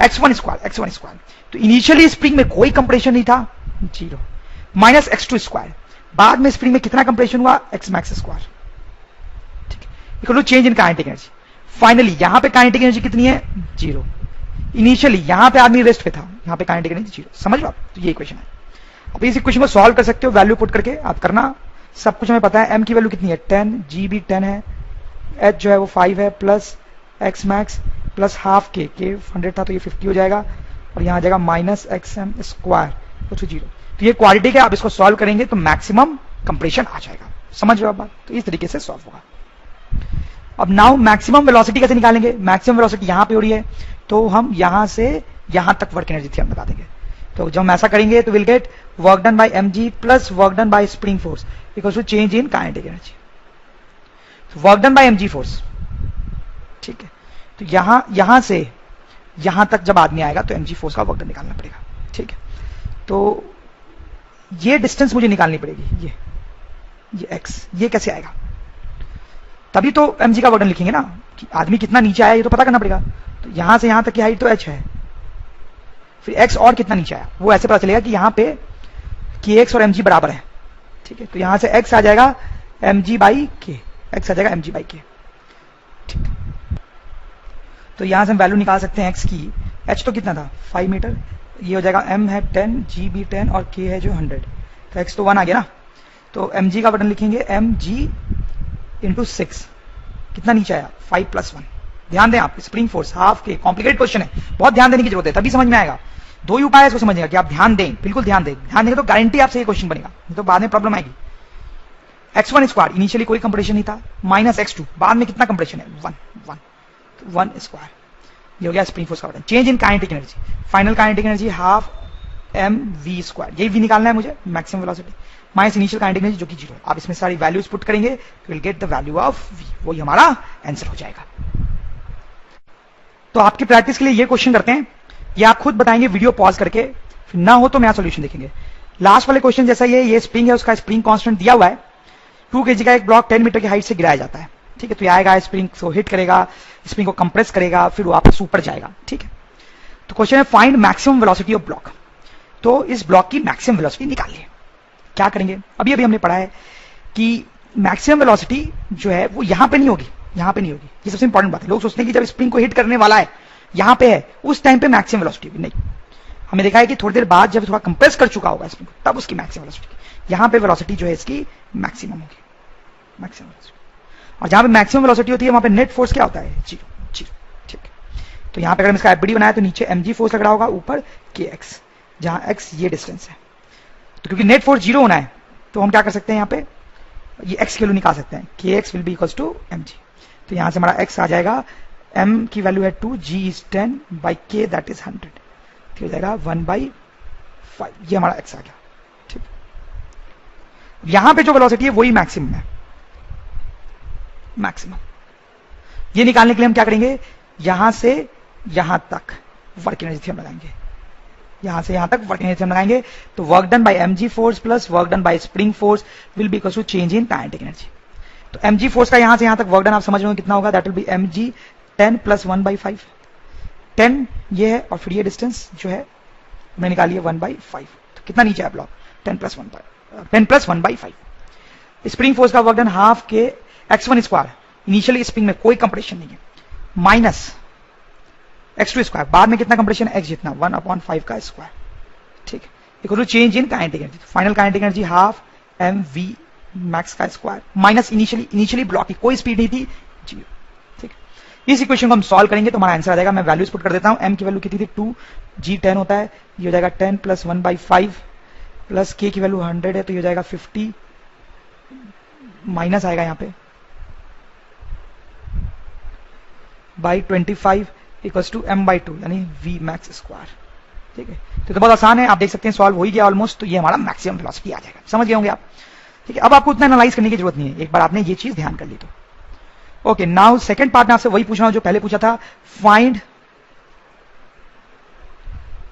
x1 स्क्वायर। तो इनिशियली स्प्रिंग में कोई कंप्रेशन नहीं था, 0, माइनस x2 स्क्वायर, बाद में स्प्रिंग में कितना कंप्रेशन हुआ, x मैक्स स्क्वायर, ठीक है, equal to change in kinetic energy. Finally यहां पे काइनेटिक एनर्जी कितनी है, 0। इनिशियली यहां पे आदमी रेस्ट पे था, यहां पे काइनेटिक एनर्जी 0, समझ लो आप। तो ये इक्वेशन है। अब इस इक्वेशन को सॉल्व कर सकते हो, वैल्यू पुट करके आप करना, सब कुछ हमें पता है। m की वैल्यू कितनी है 10, g भी 10 है, h जो है वो 5 है, plus x max plus half के 100 था तो ये 50 हो जाएगा, और यहां आ जाएगा माइनस xm स्क्वायर तो 0। तो ये क्वाड्रेटिक है, आप इसको सॉल्व करेंगे तो मैक्सिमम कंप्रेशन आ जाएगा, समझ रहे हो आप बात। तो इस तरीके से सॉल्व होगा। अब नाउ मैक्सिमम वेलोसिटी कैसे निकालेंगे, मैक्सिमम वेलोसिटी यहां पे हो रही है, तो हम यहां से यहां तक वर्क एनर्जी थ्योरम लगा देंगे। तो जब हम ऐसा करेंगे तो will get work done by mg plus work done by spring force equals to change in kinetic energy. तो work done by mg force, ठीक है, तो यहां से यहां तक जब आदमी आएगा तो mg फोर्स का वर्क डन निकालना पड़ेगा, ठीक है। तो ये डिस्टेंस मुझे निकालनी पड़ेगी, ये x, ये कैसे आएगा, तभी तो mg का वर्क डन लिखेंगे ना, कि आदमी कितना नीचे आया ये तो पता करना पड़ेगा। तो यहां से यहां तक की हाइट तो h है, फिर x और कितना नीचे आया वो ऐसे पता चलेगा कि यहां पे kx और mg बराबर है, ठीक है। तो यहां से x आ जाएगा mg बाई k, x आ जाएगा mg बाई k, ठीक। तो यहां से हम वैल्यू निकाल सकते हैं x की, h तो कितना था 5 मीटर, ये हो जाएगा m है 10, g भी 10 और k है जो 100, तो x तो 1 आ गया ना। तो mg का बटन लिखेंगे mg इंटू 6, कितना नीचे आया 5 प्लस 1। ध्यान दें आप, स्प्रिंग फोर्स हाफ के, कॉम्प्लिकेटेड क्वेश्चन है, बहुत ध्यान देने की जरूरत है, तभी समझ में आएगा। 2 ही उपाय है इसको समझने का कि आप ध्यान दें, बिल्कुल ध्यान दें, ध्यान देंगे तो गारंटी आपसे ये क्वेश्चन बनेगा, नहीं तो बाद में प्रॉब्लम आएगी। x1 स्क्वायर, इनिशियली कोई कंप्रेशन नहीं था, माइनस x2, बाद में कितना कंप्रेशन है 1 स्क्वायर, ये हो गया स्प्रिंग फोर्स का button. Change in kinetic energy, final kinetic energy half mv square, यही v निकालना है मुझे, maximum velocity minus initial kinetic energy जो कि 0। आप इसमें सारी वैल्यूज पुट करेंगे तो will get the value of v, वही हमारा आंसर हो जाएगा। तो आपकी प्रैक्टिस के लिए ये क्वेश्चन करते हैं, ये आप खुद बताएंगे वीडियो पॉज करके, फिर ना हो तो मैं सॉल्यूशन देखेंगे। लास्ट वाले क्वेश्चन जैसा ये स्प्रिंग है, उसका स्प्रिंग कांस्टेंट दिया हुआ है, 2 kg का एक ब्लॉक 10 मीटर की हाइट से गिराया जाता है, ठीक है। तो ये आएगा, स्प्रिंग को हिट करेगा, स्प्रिंग को कंप्रेस करेगा, फिर वापस ऊपर जाएगा, ठीक है। तो क्वेश्चन है find maximum velocity of block. तो इस ब्लॉक की मैक्सिमम वेलोसिटी निकालिए। क्या करेंगे, अभी हमने पढ़ा है कि मैक्सिमम वेलोसिटी जो है वो यहां पे नहीं होगी, यहां पे नहीं होगी, ये सबसे इंपॉर्टेंट बात है। लोग सोचते हैं कि जब स्प्रिंग को हिट करने वाला है यहां पे है, उस टाइम पे मैक्सिमम वेलोसिटी होगी, नहीं। हमने देखा है कि थोड़ी देर बाद जब थोड़ा कंप्रेस कर चुका होगा स्प्रिंग को, तब उसकी मैक्सिमम वेलोसिटी, यहां पे वेलोसिटी जो है इसकी मैक्सिमम होगी, मैक्सिमम वेलोसिटी। और जहां पे मैक्सिमम वेलोसिटी होती है वहां पे नेट फोर्स क्या होता है, 0, ठीक है। तो यहां पे अगर हम इसका एफबीडी बनाया तो नीचे mg फोर्स लग रहा होगा, ऊपर kx, जहां x ये डिस्टेंस है। तो क्योंकि नेट फोर्स 0 होना है तो हम क्या कर सकते हैं, यहाँ पे ये x की वैल्यू निकाल सकते हैं, kx will be equals to mg। तो यहां से हमारा x आ जाएगा, m की वैल्यू है 2, g is 10 by k that is 100, तो हो जाएगा 1/5, ये हमारा x आ गया, ठीक। यहां पे जो वेलोसिटी है वही मैक्सिमम है, मैक्सिमम। ये निकालने के लिए हम क्या करेंगे, यहां से यहां तक वर्क एनर्जी थ्योरम लगाएंगे, यहां से यहां तक वर्क एनर्जी थ्योरम लगाएंगे। तो work done by mg force plus work done by spring force will be equal to change in kinetic energy. तो mg फोर्स का यहां से यहां तक वर्क डन आप समझ रहे हो कितना होगा, that will be mg 10 plus 1/5, 10 ये है, और फिर ये डिस्टेंस जो है हमने निकाली है 1/5। तो कितना नीचे है ब्लॉक, 10 प्लस 1/5। स्प्रिंग फोर्स का work done half k x1 square, initially spring में कोई कंप्रेशन नहीं है, माइनस x2 स्क्वायर, बाद में कितना कंप्रेशन है x जितना 1/5 का स्क्वायर, ठीक है। Equal to change in kinetic energy. Final kinetic energy half m v max का स्क्वायर माइनस इनिशियली ब्लॉक की कोई स्पीड नहीं थी, जीरो। ठीक है, इस इक्वेशन को हम सॉल्व करेंगे तो हमारा आंसर आ जाएगा। मैं वैल्यूज पुट कर देता हूं। एम की वैल्यू कितनी थी 2, जी 10 होता है, ये हो जाएगा 10 प्लस 1/5 प्लस के की वैल्यू 100 है तो ये हो जाएगा 50 माइनस आएगा यहाँ पे बाई 25 इक्वल्स टू m/2 यानी v मैक्स स्क्वायर। ठीक है, तो बहुत आसान है, आप देख सकते हैं सॉल्व हो ही गया ऑलमोस्ट। तो ये हमारा मैक्सिमम वेलोसिटी आ जाएगा, समझ गए होंगे आप। ठीक है, अब आपको उतना एनालाइज करने की जरूरत नहीं है, एक बार आपने ये चीज ध्यान कर ली तो। ओके, नाउ सेकंड पार्ट में आपसे वही पूछ रहा हूं जो पहले पूछा था, find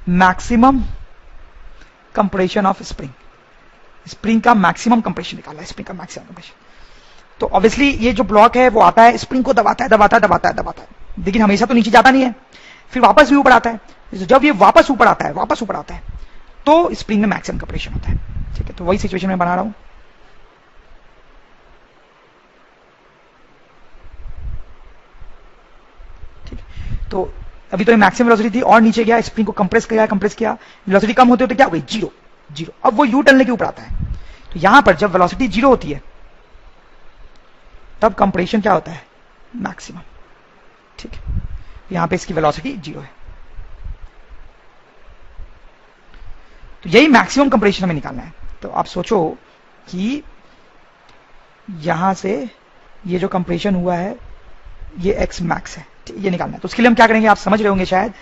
maximum compression of spring. Spring का मैक्सिमम कंप्रेशन निकालना है, स्प्रिंग का मैक्सिमम कंप्रेशन। तो ऑब्वियसली ये जो ब्लॉक है वो आता है, स्प्रिंग को दबाता है दबाता है दबाता है दबाता है, लेकिन हमेशा तो नीचे जाता नहीं है, फिर वापस भी ऊपर आता है। जब ये वापस ऊपर आता है तो स्प्रिंग में मैक्सिमम कंप्रेशन होता है। ठीक है, तो वही सिचुएशन में बना रहा हूं। ठीक है, तो अभी तो ये मैक्सिमम वेलोसिटी थी और नीचे गया, स्प्रिंग को कंप्रेस किया, वेलोसिटी कम होते होते क्या हो गई, जीरो। अब वो यू टर्न लेके ऊपर आता है। तो यहां पर जब वेलोसिटी जीरो होती है तब कंप्रेशन क्या होता है, मैक्सिमम। ठीक है, यहां पे इसकी वेलोसिटी जीरो है, तो यही मैक्सिमम कंप्रेशन हमें निकालना है। तो आप सोचो कि यहां से ये जो कंप्रेशन हुआ है ये एक्स मैक्स है, ये निकालना है। तो उसके लिए हम क्या करेंगे, आप समझ रहे होंगे शायद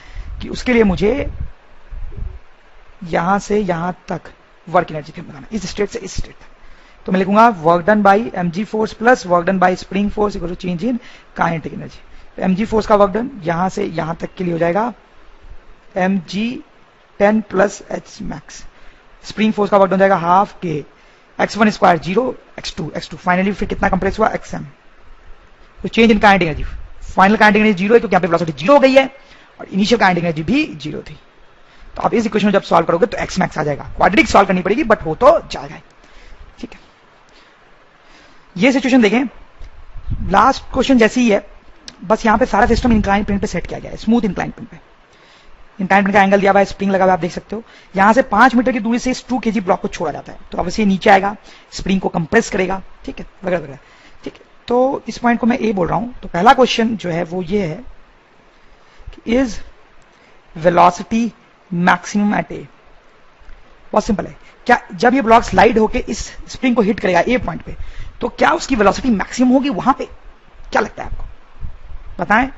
कि उसके लिए मुझे यहां से यहां तक वर्क एनर्जी थ्योरम लगाना, इस स्टेट से इस स्टेट तक। तो मैं लिखूंगा work done by mg force plus work done by spring force equal to change in kinetic energy. तो mg फोर्स का वर्क डन यहां से यहां तक के लिए हो जाएगा mg 10 plus h max. Spring force का वर्क डन हो जाएगा half k x1 square 0 x2 finally फिर कितना कंप्रेस हुआ xm। तो change in kinetic energy, final kinetic energy zero है क्योंकि यहाँ पे वेलोसिटी जीरो हो गई है और इनिशियल काइनेटिक एनर्जी भी जीरो थी। तो आप इस इक्वेशन जब सॉल्व करोगे तो x मैक्स आ जाएगा। क्वाड्रेटिक सॉल्व करनी पड़ेगी बट हो तो जाएगा। ठीक है, ये सिचुएशन देखें, लास्ट क्वेश्चन जैसी ही है, बस यहां पे सारा सिस्टम इंक्लाइन प्लेन पे सेट किया गया है, स्मूथ इंक्लाइन प्लेन पे। इंक्लाइन प्लेन का एंगल दिया हुआ है, स्प्रिंग लगा हुआ है, आप देख सकते हो। यहां से 5 मीटर की दूरी से इस 2 kg ब्लॉक को छोड़ा जाता है, तो अवश्य नीचे आएगा, स्प्रिंग को कंप्रेस करेगा। ठीक है, वगैरह वगैरह। ठीक है, तो इस पॉइंट को मैं ए बोल रहा हूं। तो पहला क्वेश्चन जो है वो ये है कि इज वेलोसिटी मैक्सिमम एट ए। बहुत सिंपल है, क्या जब ये ब्लॉक स्लाइड होके इस स्प्रिंग को हिट करेगा ए पॉइंट पे तो क्या उसकी वेलोसिटी मैक्सिमम होगी वहां पे? क्या लगता है आपको, बताएं।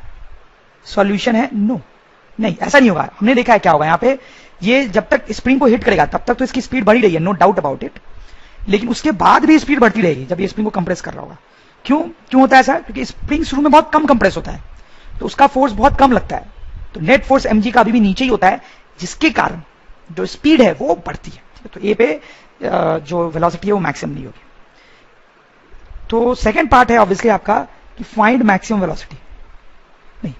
सॉल्यूशन है नो, नहीं ऐसा नहीं होगा। हमने देखा है क्या होगा यहाँ पे, ये जब तक स्प्रिंग को हिट करेगा तब तक तो इसकी स्पीड बढ़ी रही है, नो डाउट अबाउट इट, लेकिन उसके बाद भी स्पीड बढ़ती रहेगी जब ये स्प्रिंग को कंप्रेस कर रहा होगा। क्यों होता है ऐसा? क्योंकि स्प्रिंग शुरू में बहुत कम कंप्रेस होता है तो उसका फोर्स बहुत कम लगता है, तो नेट फोर्स mg का अभी भी नीचे ही होता है, जिसके कारण जो स्पीड है वो बढ़ती है। तो ए पे जो वेलोसिटी है वो मैक्सिमम नहीं होगी। तो सेकंड पार्ट है ऑब्वियसली आपका कि फाइंड मैक्सिमम वेलोसिटी, नहीं,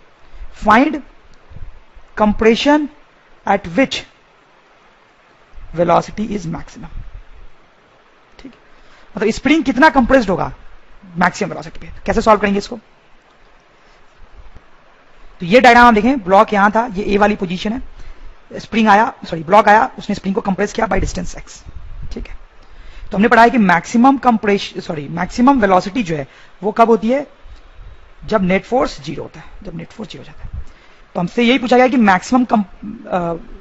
find compression eight which velocity is maximum. ठीक है, मतलब स्प्रिंग कितना कंप्रेस्ड होगा मैक्सिमम वेलोसिटी पे। कैसे सॉल्व करेंगे इसको? तो ये डायग्राम आप देखें, ब्लॉक यहां था, ये ए वाली पोजीशन है, स्प्रिंग आया, सॉरी ब्लॉक आया, उसने स्प्रिंग को कंप्रेस किया बाय डिस्टेंस x। ठीक है, तो हमने पढ़ा है कि maximum compression, sorry maximum velocity जो है वो कब होती है? जब नेट फोर्स जीरो होता है, जब नेट फोर्स जीरो हो जाता है। तो हमसे यही पूछा गया कि maximum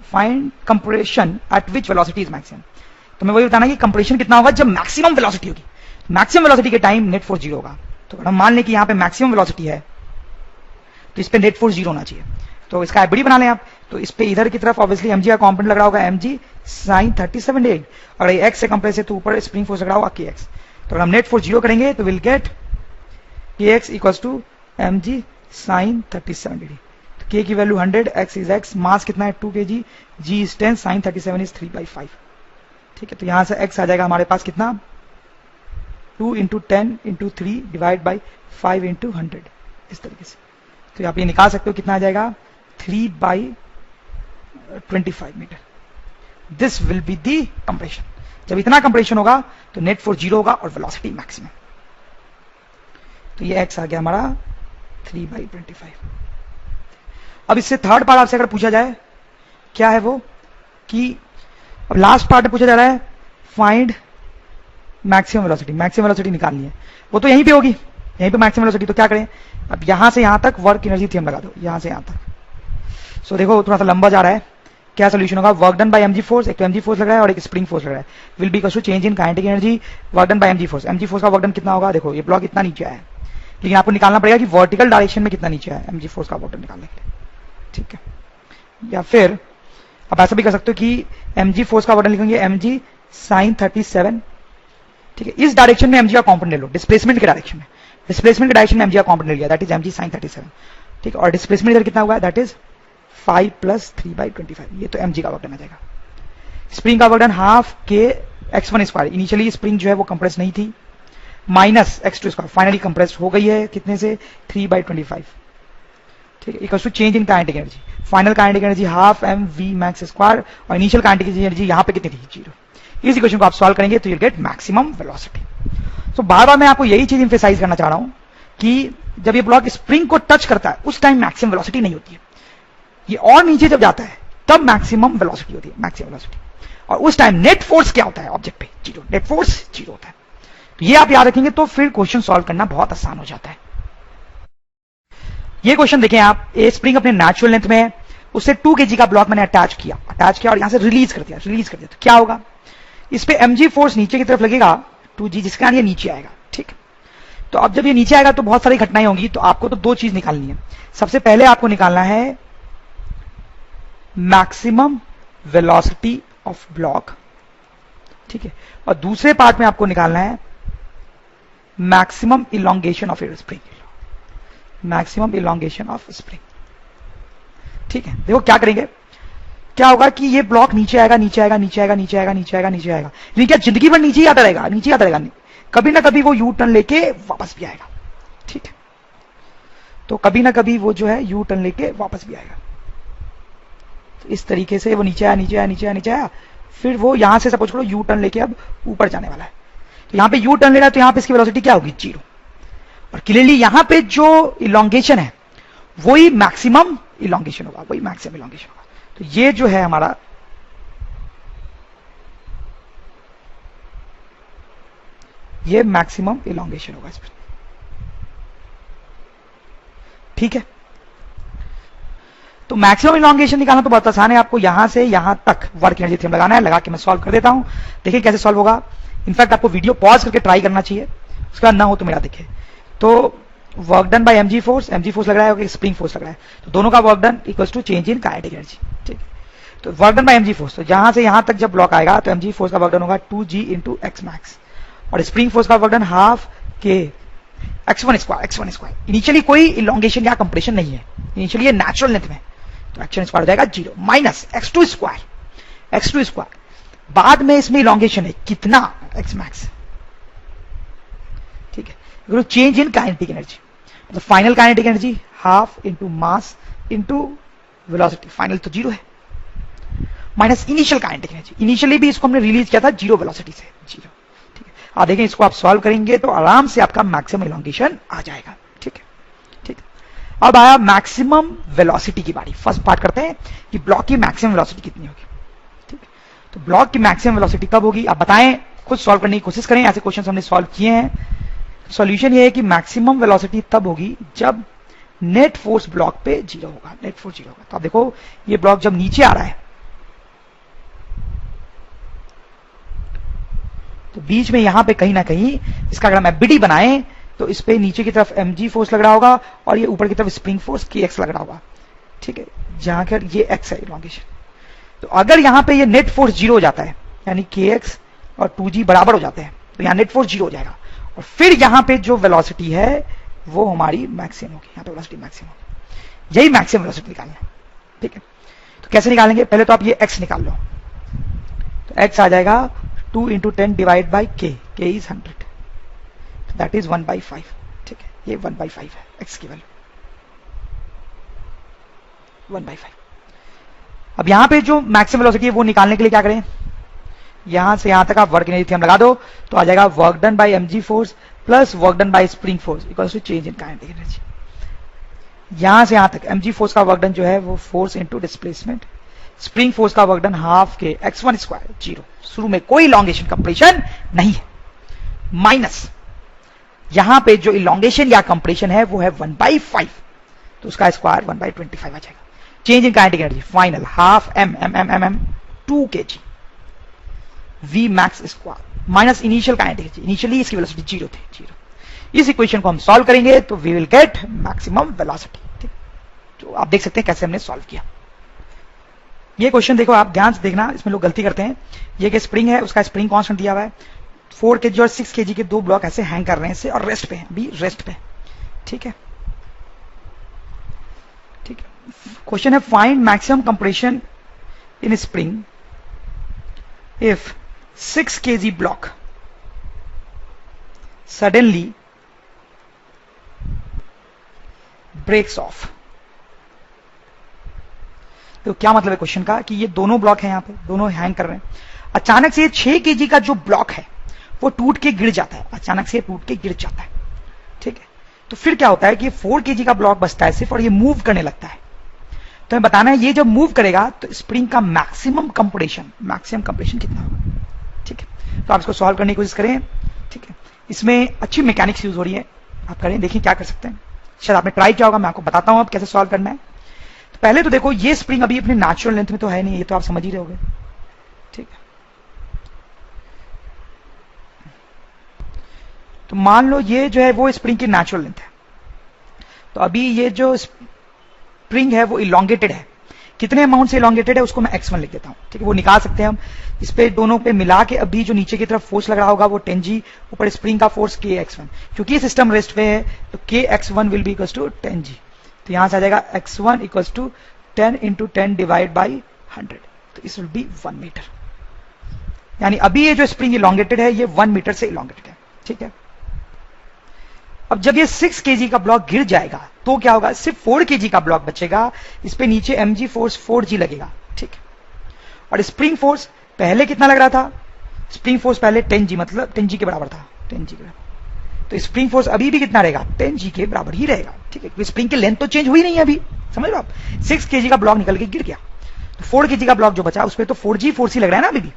find compression eight which velocity is maximum. तो मैं वही बताना कि कंप्रेशन कितना होगा जब मैक्सिमम वेलोसिटी होगी। मैक्सिमम वेलोसिटी के टाइम नेट फोर्स जीरो होगा। तो अगर हम मान लें कि यहाँ पे मैक्सिमम वेलोसिटी है तो इस पे नेट फोर्स जीरो होना चाहिए। तो इसका एफबीडी बना लें आप। तो इस पे इधर की तरफ ऑब्वियसली mg का कंपोनेंट लग रहा होगा mg sin 37 डिग्री, और ये x से कंप्रेस है तो ऊपर स्प्रिंग फोर्स लग रहा होगा kx। तो अगर हम नेट फोर्स जीरो करेंगे तो will get kx equals to mg sin 37 degree. तो k की value 100, x is x, mass कितना है 2 kg, g is 10, sin 37 is 3/5। ठीक है, तो यहां से x आ जाएगा हमारे पास कितना, 2 × 10 × 3 डिवाइड बाई 5 × 100, इस तरीके से। तो आप ये निकाल सकते हो कितना आ जाएगा, 3/25 metre. This will be the compression. जब इतना कंप्रेशन होगा तो नेट फोर्स जीरो होगा और वेलोसिटी मैक्सिमम। तो ये x आ गया हमारा 3/25। अब इससे थर्ड पार्ट आपसे अगर पूछा जाए क्या है वो, कि अब लास्ट पार्ट में पूछा जा रहा है find maximum velocity. Maximum velocity निकालनी है, वो तो यहीं पे होगी, यहीं पे मैक्सिमम वेलोसिटी। तो क्या करें, अब यहां से यहां तक वर्क एनर्जी थ्योरम लगा दो, यहां से यहां तक। सो देखो थोड़ा सा लंबा जा रहा है, क्या सोल्यूशन होगा, work done by mg force, एक तो mg फोर्स लग रहा है और एक स्प्रिंग फोर्स लग रहा है, will be equal to change in kinetic energy work done by mg force. mg force का वर्क डन कितना होगा, देखो ये ब्लॉक इतना नीचे आया है, लेकिन आपको निकालना पड़ेगा कि वर्टिकल डायरेक्शन में कितना नीचे आया है mg फोर्स का वर्क डन निकालने के लिए, ठीक है। या फिर आप ऐसा भी कर सकते हो कि mg फोर्स का वर्क डन लिखेंगे mg sin 37, ठीक है। इस डायरेक्शन में mg का कॉम्पोनेंट ले लो, डिस्प्लेसमेंट के डायरेक्शन में, डिस्प्लेसमेंट के डायरेक्शन में mg का कॉम्पोनेंट ले लिया, दैट इज mg sin 37, ठीक है। और डिस्प्लेसमेंट इधर कितना हुआ, दैट इज 5 + 3/25, ये तो mg का वर्क डन आ जाएगा। स्प्रिंग का work done half k x1 square, initially spring जो है वो कंप्रेस नहीं थी, minus x2 square, finally compress हो गई है कितने से 3/25, ठीक है। Equal to change in kinetic energy, final kinetic energy half mv max square, और इनिशियल काइनेटिक एनर्जी यहां पे कितनी थी, 0। इस इक्वेशन को आप सॉल्व करेंगे तो यू गेट मैक्सिमम वेलोसिटी। तो बार बार मैं आपको यही चीज इंफेसाइज करना चाह रहा हूं कि जब ये ब्लॉक स्प्रिंग को टच करता है उस टाइम मैक्सिमम वेलोसिटी नहीं होती है, ये और नीचे जब जाता है तब मैक्सिमम वेलोसिटी होती है, मैक्सिमम वेलोसिटी। और उस टाइम नेट फोर्स क्या होता है ऑब्जेक्ट पे, 0, नेट फोर्स 0 होता है। तो ये आप याद रखेंगे तो फिर क्वेश्चन सॉल्व करना बहुत आसान हो जाता है। ये क्वेश्चन देखें आप, ए स्प्रिंग अपने नेचुरल लेंथ में है, उससे 2 kg का ब्लॉक मैंने अटैच किया और यहां से रिलीज कर दिया, तो क्या होगा, इस पे mg फोर्स नीचे की तरफ लगेगा 2g, जिसके कारण ये नीचे आएगा, ठीक। तो अब जब ये नीचे आएगा तो बहुत सारी घटनाएं होंगी, तो आपको तो 2 चीज निकालनी है। सबसे पहले आपको निकालना है मैक्सिमम वेलोसिटी ऑफ ब्लॉक, ठीक है, और दूसरे पार्ट में आपको निकालना है maximum elongation of spring, maximum elongation of spring, ठीक है। देखो क्या करेंगे, क्या होगा कि ये ब्लॉक नीचे आएगा, नीचे आएगा, नीचे आएगा, नीचे आएगा, नीचे आएगा, नीचे आएगा, लेकिन क्या जिंदगी भर नीचे ही आता रहेगा, नीचे आता रहेगा, कभी ना कभी वो यू टर्न लेके वापस भी आएगा, ठीक है। तो कभी ना कभी वो जो है यू टर्न लेके वापस भी आएगा। तो इस तरीके से वो नीचे आया, नीचे आया, नीचे आया, नीचे आया, फिर वो यहां से सपोज करो यू टर्न लेके अब ऊपर जाने वाला है। तो यहां पे यू टर्न ले रहा है, तो यहां पे इसकी वेलोसिटी क्या होगी, 0। और क्लियरली यहां पे जो इलोंगेशन है वही मैक्सिमम इलोंगेशन होगा, वही मैक्सिमम इलोंगेशन होगा। तो ये जो है हमारा ये मैक्सिमम इलोंगेशन होगा इसमें, ठीक है। तो मैक्सिमम इलोंगेशन निकालना तो बहुत आसान है, आपको यहां से यहां तक वर्क एनर्जी थ्योरम लगाना है, लगा के मैं सॉल्व कर देता हूं, देखिए कैसे सॉल्व होगा। इनफैक्ट आपको वीडियो पॉज करके ट्राई करना चाहिए, उसके बाद ना हो तो मेरा देखिए। तो work done by mg force लग रहा है और स्प्रिंग फोर्स लग रहा है, तो दोनों का work done equals to change in kinetic energy, ठीक। तो work done by mg force, तो यहां से यहां तक जब ब्लॉक आएगा तो mg फोर्स का वर्क डन होगा 2g इंटू x मैक्स, और स्प्रिंग फोर्स का work done half k x1 square. Initially कोई इलोंगेशन या कंप्रेशन नहीं है, इनिशियली ये नेचुरल लेंथ में, तो x1 स्क्वायर हो जाएगा 0 माइनस x2 स्क्वायर, बाद में इसमें इलोंगेशन है कितना, x मैक्स, ठीक है। चेंज इन काइनेटिक एनर्जी, मतलब final kinetic energy half into mass into velocity, final तो 0 है, minus initial kinetic energy, initially भी इसको हमने रिलीज किया था 0 वेलोसिटी से, 0, ठीक है। आप देखें इसको आप सॉल्व करेंगे तो आराम से आपका मैक्सिमम इलोंगेशन आ जाएगा, ठीक है, ठीक है। अब आया मैक्सिमम वेलोसिटी की बारी, फर्स्ट पार्ट करते हैं कि ब्लॉक की मैक्सिमम वेलोसिटी कितनी होगी, ठीक है। तो ब्लॉक की मैक्सिमम वेलोसिटी कब होगी, आप बताएं, खुद सॉल्व करने की कोशिश करें, ऐसे क्वेश्चन हमने सॉल्व किए हैं। सॉल्यूशन ये है कि मैक्सिमम वेलोसिटी तब होगी जब नेट फोर्स ब्लॉक पे 0 होगा, नेट फोर्स 0 होगा। तो आप देखो ये ब्लॉक जब नीचे आ रहा है तो बीच में यहां पे कहीं ना कहीं इसका अगर मैं बिडी बनाए तो इस पे नीचे की तरफ mg फोर्स लग रहा होगा और ये ऊपर की तरफ स्प्रिंग फोर्स kx लग रहा होगा, ठीक है, जहां कर ये x है इलोंगेशन। तो अगर यहां पे ये नेट फोर्स 0 हो जाता है, यानी kx और 2g बराबर हो जाते हैं, तो यहां नेट फोर्स 0 हो जाएगा, और फिर यहां पे जो वेलोसिटी है वो हमारी मैक्सिमम होगी, यहां पे वेलोसिटी मैक्सिमम होगी, यही मैक्सिमम वेलोसिटी निकालना है, ठीक है। तो कैसे निकालेंगे, पहले तो आप ये x निकाल लो, तो x आ जाएगा 2 into 10 divide by k is 100, that is 1/5, ठीक है, ये 1/5 है x की वैल्यू 1/5। अब यहां पे जो मैक्सिमम वेलोसिटी है वो निकालने के लिए क्या करें, यहां से यहां तक आप वर्क एनर्जी थ्योरम लगा दो, तो आ जाएगा work done by mg force plus work done by spring force equals to change in kinetic energy. यहां से यहां तक mg फोर्स का वर्क डन जो है वो force into displacement, spring force का work done half k x1 square 0, शुरू में कोई इलॉन्गेशन कंप्रेशन नहीं है, माइनस यहां पे जो इलॉन्गेशन या कंप्रेशन है वो है 1/5, तो उसका स्क्वायर 1/25 आ जाएगा। Change in kinetic energy final half m 2 kg v max square minus initial kinetic energy, initially इसकी वेलोसिटी 0 थी 0। इस इक्वेशन को हम सॉल्व करेंगे तो we will get maximum velocity. ठीक, तो आप देख सकते हैं कैसे हमने सॉल्व किया। ये क्वेश्चन देखो, आप ध्यान से देखना, इसमें लोग गलती करते हैं। ये कि स्प्रिंग है, उसका स्प्रिंग कांस्टेंट दिया हुआ है, 4 kg और 6 kg के दो ब्लॉक ऐसे हैंग कर रहे हैं इससे, और रेस्ट पे है, अभी रेस्ट पे। ठीक है, ठीक है। क्वेश्चन है find maximum compression in spring if 6 kg block suddenly breaks off। तो क्या मतलब है क्वेश्चन का कि ये दोनों ब्लॉक हैं, यहां पे दोनों हैंग कर रहे हैं, अचानक से ये 6 kg का जो ब्लॉक है वो टूट के गिर जाता है, अचानक से टूट के गिर जाता है। ठीक है, तो फिर क्या होता है कि 4 kg का ब्लॉक बचता है सिर्फ, और ये मूव करने लगता है। तो हमें बताना है ये जब मूव करेगा तो स्प्रिंग का मैक्सिमम कंप्रेशन कितना होगा। ठीक है, तो आप इसको सॉल्व करने की कोशिश करें। ठीक है, इसमें अच्छी मैकेनिक्स यूज हो रही है, आप करें, देखिए क्या कर सकते हैं। शायद आपने ट्राई किया होगा, मैं आपको बताता हूं अब कैसे सॉल्व करना है। तो पहले तो देखो, ये स्प्रिंग अभी अपने नेचुरल लेंथ में तो है नहीं, ये तो आप समझ ही रहे होगे। ठीक है, तो मान लो ये जो है वो स्प्रिंग की नेचुरल लेंथ है, तो अभी ये जो स्प्रिंग है वो इलोंगेटेड है, कितने अमाउंट से इलोंगेटेड है उसको मैं x1 लिख देता हूं। ठीक है, वो निकाल सकते हैं हम, इस पे दोनों पे मिला के अभी जो नीचे की तरफ फोर्स लग रहा होगा वो 10g, ऊपर स्प्रिंग का फोर्स kx1, क्योंकि ये सिस्टम रेस्ट पे है तो kx1 will be equals to 10g, तो यहां से आ जाएगा x1 equals to 10 × 10 divide by 100, तो इस विल बी 1 मीटर। यानी अभी ये जो स्प्रिंग इलोंगेटेड है ये 1 मीटर से इलोंगेटेड है। ठीक है, अब जब ये 6 kg का ब्लॉक गिर जाएगा तो क्या होगा, सिर्फ 4 kg का ब्लॉक बचेगा, इस पे नीचे mg फोर्स 4g लगेगा। ठीक है, और स्प्रिंग फोर्स पहले कितना लग रहा था, स्प्रिंग फोर्स पहले 10g, मतलब 10g के बराबर था, 10g के बराबर, तो स्प्रिंग फोर्स अभी भी कितना रहेगा, 10g के बराबर ही रहेगा। ठीक है, स्प्रिंग की लेंथ तो चेंज हुई नहीं है अभी, समझ लो आप, 6 kg का ब्लॉक निकल के गिर गया, तो 4 kg का ब्लॉक जो बचा उस पर तो 4g फोर्स ही लग रहा है ना अभी भी,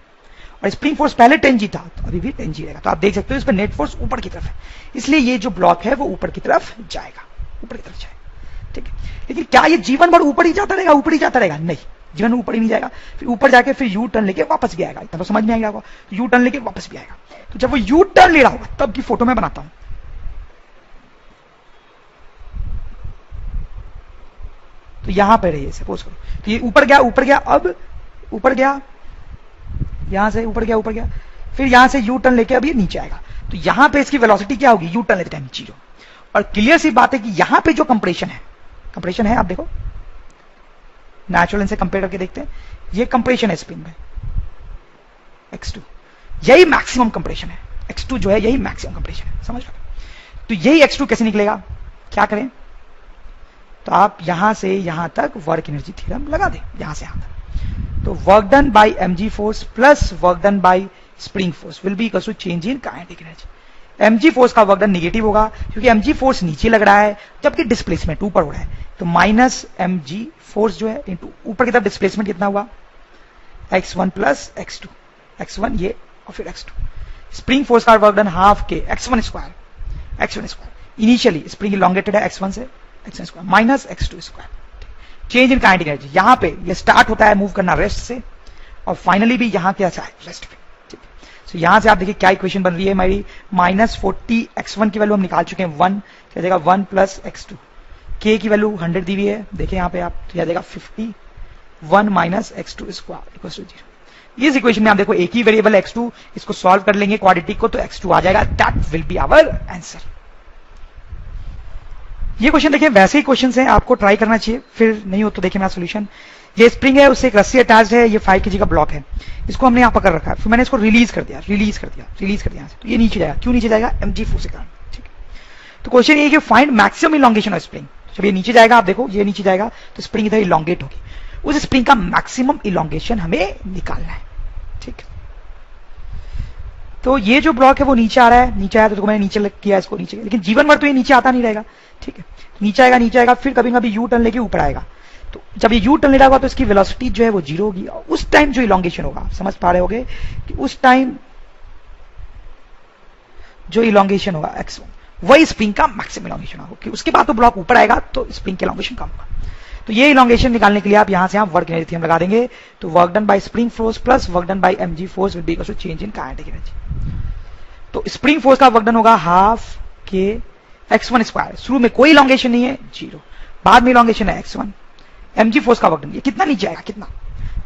और स्प्रिंग फोर्स पहले 10g था तो अभी भी 10g रहेगा। तो आप देख सकते हो इस पर नेट फोर्स ऊपर की तरफ है, इसलिए ये जो ब्लॉक है वो ऊपर की तरफ जाएगा, ऊपर की तरफ जाएगा। ठीक है, लेकिन क्या ये जीवन भर ऊपर ही जाता रहेगा, ऊपर ही जाता रहेगा, नहीं, जीवन ऊपर ही नहीं जाएगा, फिर ऊपर जाके फिर यू टर्न लेके वापस भी आएगा, इतना तो समझ में आएगा, तो यू टर्न लेके वापस भी आएगा। तो जब वो यू टर्न ले रहा होगा तब की फोटो मैं बनाता हूं। तो यहां पर रहिए, सपोज करो, तो ये ऊपर गया, अब ऊपर गया, यहां से ऊपर गया, फिर यहां से यू टर्न लेके अब ये नीचे आएगा, तो यहां पे इसकी वेलोसिटी क्या होगी, यू टर्न लेते टाइम 0। और क्लियर सी बात है कि यहां पे जो कंप्रेशन है, आप देखो नेचुरल से कंपेयर करके देखते हैं, ये कंप्रेशन है स्प्रिंग में x2, यही मैक्सिमम कंप्रेशन है, x2 जो है यही मैक्सिमम कंप्रेशन है, समझ लो। तो यही x2 कैसे निकलेगा, क्या करें, तो आप यहां से यहां तक वर्क एनर्जी थ्योरम लगा दें, यहां से यहां तक, तो work done by mg force plus work done by spring force will be equal to change in kinetic energy. mg force का वर्क डन नेगेटिव होगा क्योंकि mg फोर्स नीचे लग रहा है जबकि डिस्प्लेसमेंट ऊपर हो रहा है, तो माइनस mg फोर्स जो है इनटू ऊपर की तरफ डिस्प्लेसमेंट कितना हुआ, x1 प्लस x2, x1 ये और फिर x2। स्प्रिंग फोर्स का work done half k x1 square, initially spring elongated है x1 से, x1 square minus x2 square. Change in kinetic energy, यहां पे ये स्टार्ट होता है मूव करना रेस्ट से, और फाइनली भी यहां क्या है, रेस्ट पे। ठीक है, सो यहां से आप देखिए क्या इक्वेशन बन रही है हमारी, -40 x1 की वैल्यू हम निकाल चुके हैं 1, क्या जाएगा 1 प्लस x2, k की वैल्यू 100 दी हुई है, देखिए यहां पे आप, तो क्या जाएगा 50, 1 minus x2 square equal to 0। इस इक्वेशन में आप देखो एक ही वेरिएबल x2, इसको सॉल्व कर लेंगे क्वाड्रेटिक को तो x2 आ जाएगा, that will be our answer. ये क्वेश्चन देखिए वैसे ही क्वेश्चन हैं, आपको ट्राई करना चाहिए, फिर नहीं हो तो देखिए मेरा सोल्यूशन। ये स्प्रिंग है, उससे एक रस्सी अटैच्ड है, ये 5 kg का ब्लॉक है, इसको हमने यहाँ पकड़ रखा है, फिर मैंने इसको रिलीज कर दिया यहाँ से, तो ये नीचे जाएगा, क्यों नीचे जाएगा, mg फोर्स के कारण। ठीक है, तो क्वेश्चन ये है कि find maximum elongation of spring. जब ये नीचे जाएगा, आप देखो ये नीचे जाएगा तो स्प्रिंग इधर इलोंगेट होगी, उस स्प्रिंग का मैक्सिमम इलोंगेशन हमें निकालना है। ठीक है, तो ये जो ब्लॉक है वो नीचे आ रहा है, नीचे आया तो मैंने नीचे किया इसको नीचे, लेकिन जीवन भर तो ये नीचे आता नहीं रहेगा। ठीक है, नीचे आएगा, फिर कभी कभी यू टर्न लेके ऊपर आएगा, तो जब ये यू टर्न ले रहा होगा तो इसकी वेलोसिटी जो है वो 0 होगी, और उस टाइम जो इलोंगेशन होगा, समझ पा रहे होगे कि उस टाइम जो इलोंगेशन होगा x1, वही स्प्रिंग का मैक्सिमम इलोंगेशन होगा, क्योंकि उसके बाद तो ब्लॉक ऊपर आएगा तो स्प्रिंग के इलोंगेशन कम होगा। तो ये इलोंगेशन निकालने के लिए आप यहां से वर्क एनर्जी थ्योरम लगा देंगे, तो work done by spring force plus work done by mg force will be equal to change in kinetic energy. तो स्प्रिंग फोर्स का वर्क डन होगा हाफ के x1 स्क्वायर, शुरू में कोई इलोंगेशन नहीं है 0, बाद में इलोंगेशन है x1, mg फोर्स का वर्क डन, ये कितना नीचे आएगा, कितना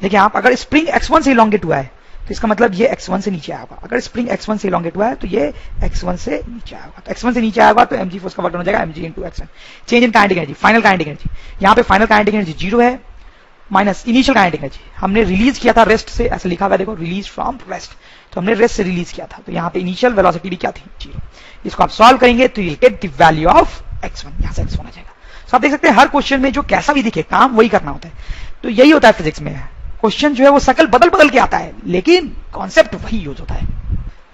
देखिए आप, अगर स्प्रिंग x1 से इलोंगेट हुआ है तो इसका मतलब ये x1 से नीचे आएगा, अगर स्प्रिंग x1 से इलोंगेट हुआ है तो ये x1 से नीचे आएगा, तो x1 से नीचे आएगा तो mg फोर्स का वर्क डन हो जाएगा mg into x1, change in kinetic energy, final kinetic energy, यहाँ पे फाइनल काइनेटिक एनर्जी 0 है, माइनस इनिशियल काइनेटिक एनर्जी, हमने रिलीज किया था रेस्ट से, ऐसे लिखा हुआ है देखो, रिलीज फ्रॉम रेस्ट, तो हमने रेस्ट से रिलीज किया था, तो यहाँ पे इनिशियल वेलोसिटी भी क्या थी 0, इसको आप सॉल्व करेंगे तो you get the value of x1, यहाँ से x1 आ जाएगा। तो आप देख सकते हैं हर क्वेश्चन में जो कैसा भी दिखे काम वही करना होता है, तो यही होता है फिजिक्स में, क्वेश्चन जो है वो शकल बदल बदल के आता है लेकिन कॉन्सेप्ट वही यूज होता है।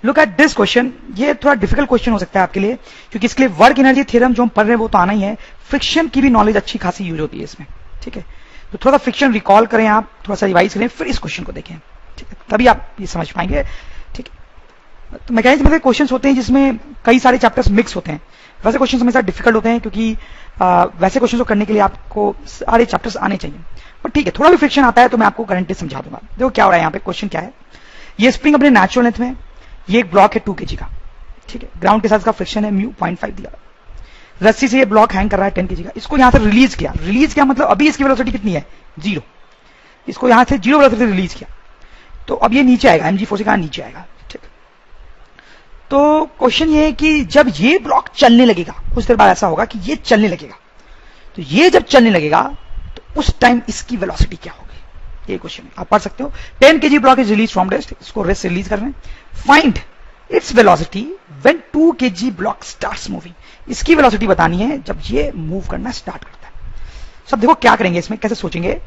लुक एट दिस क्वेश्चन, ये थोड़ा डिफिकल्ट क्वेश्चन हो सकता है आपके लिए, क्योंकि इसके लिए वर्क एनर्जी थ्योरम जो हम पढ़ रहे हैं वो तो आना ही है, फ्रिक्शन की भी नॉलेज अच्छी खासी यूज होती है इसमें, ठीक है। तो थोड़ा सा फ्रिक्शन रिकॉल करें आप, थोड़ा सा रिवाइज करें, फिर इस क्वेश्चन को देखें, ठीक है, तभी आप ये समझ पाएंगे, ठीक है। तो मैकेनिक्स में क्वेश्चन होते हैं जिसमें कई सारे चैप्टर्स मिक्स होते हैं, वैसे क्वेश्चन हमेशा डिफिकल्ट होते हैं क्योंकि वैसे क्वेश्चन को करने के लिए आपको सारे चैप्टर्स आने चाहिए, पर ठीक है थोड़ा भी फ्रिक्शन आता है तो मैं आपको करंटली समझा दूंगा। देखो क्या हो रहा है यहाँ पे, क्वेश्चन क्या है, ये स्प्रिंग अपने नेचुरल लेंथ में, ये एक ब्लॉक है 2 kg का, ठीक है, ग्राउंड के साथ इसका फ्रिक्शन है म्यू 0.5 दिया, रस्सी से ये ब्लॉक हैंग कर रहा है 10 kg का, इसको यहाँ से रिलीज किया, रिलीज किया मतलब अभी इसकी वेलोसिटी कितनी है 0, इसको यहाँ से 0 वेलोसिटी रिलीज किया, तो अब ये नीचे आएगा, mg फोर्स के कारण नीचे आएगा, ठीक। तो क्वेश्चन ये है कि जब ये ब्लॉक चलने लगेगा, कुछ देर बाद ऐसा होगा कि ये चलने लगेगा, तो ये जब चलने लगेगा तो उस टाइम इसकी वेलोसिटी क्या होगी, ये क्वेश्चन है, आप पढ़ सकते हो। 10 kg block is release from rest, इसको रेस्ट से रिलीज कर रहे हैं, find its velocity when 2 kg block starts moving, इसकी वेलोसिटी बतानी है जब ये मूव करना स्टार्ट करता है। सब देखो क्या करेंगे इसमें, कैसे सोचेंगे,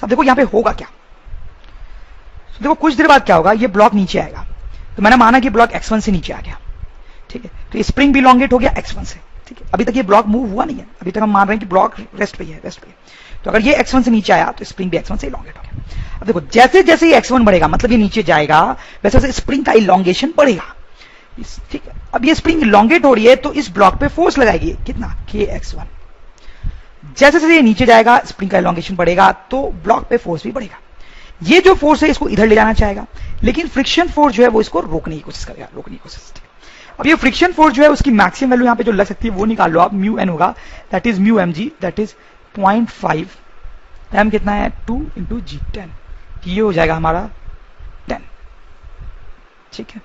सब देखो यहाँ पे होगा क्या, देखो कुछ देर बाद क्या होगा, ये ब्लॉक नीचे आएगा, तो मैंने माना कि ब्लॉक x1 से नीचे आ गया, ठीक है, तो स्प्रिंग भी इलोंगेट हो गया x1 से, ठीक है, अभी तक ये ब्लॉक मूव हुआ नहीं है, अभी तक हम मान रहे हैं कि ब्लॉक रेस्ट पे है, रेस्ट पे है, तो अगर ये x1 से नीचे आया तो स्प्रिंग भी x1 से इलोंगेट हो गया। अब देखो जैसे जैसे ये x1 बढ़ेगा मतलब ये नीचे जाएगा, वैसे वैसे स्प्रिंग का इलोंगेशन बढ़ेगा, ठीक है। अब ये स्प्रिंग इलोंगेट हो रही है तो इस ब्लॉक पे फोर्स लगाएगी, कितना kx1, जैसे जैसे ये नीचे जाएगा स्प्रिंग का इलोंगेशन बढ़ेगा तो ब्लॉक पे फोर्स भी बढ़ेगा, ये जो फोर्स है इसको इधर ले जाना चाहेगा, लेकिन फ्रिक्शन फोर्स जो है वो इसको रोकने की कोशिश करेगा, रोकने की कोशिश। अब ये फ्रिक्शन फोर्स जो है उसकी मैक्सिमम वैल्यू यहाँ पे जो लग सकती है वो निकाल लो आप, म्यू एन होगा, that is mu mg, that is 0.5, m कितना है 2 इंटू जी 10, ये हो जाएगा हमारा 10, ठीक है,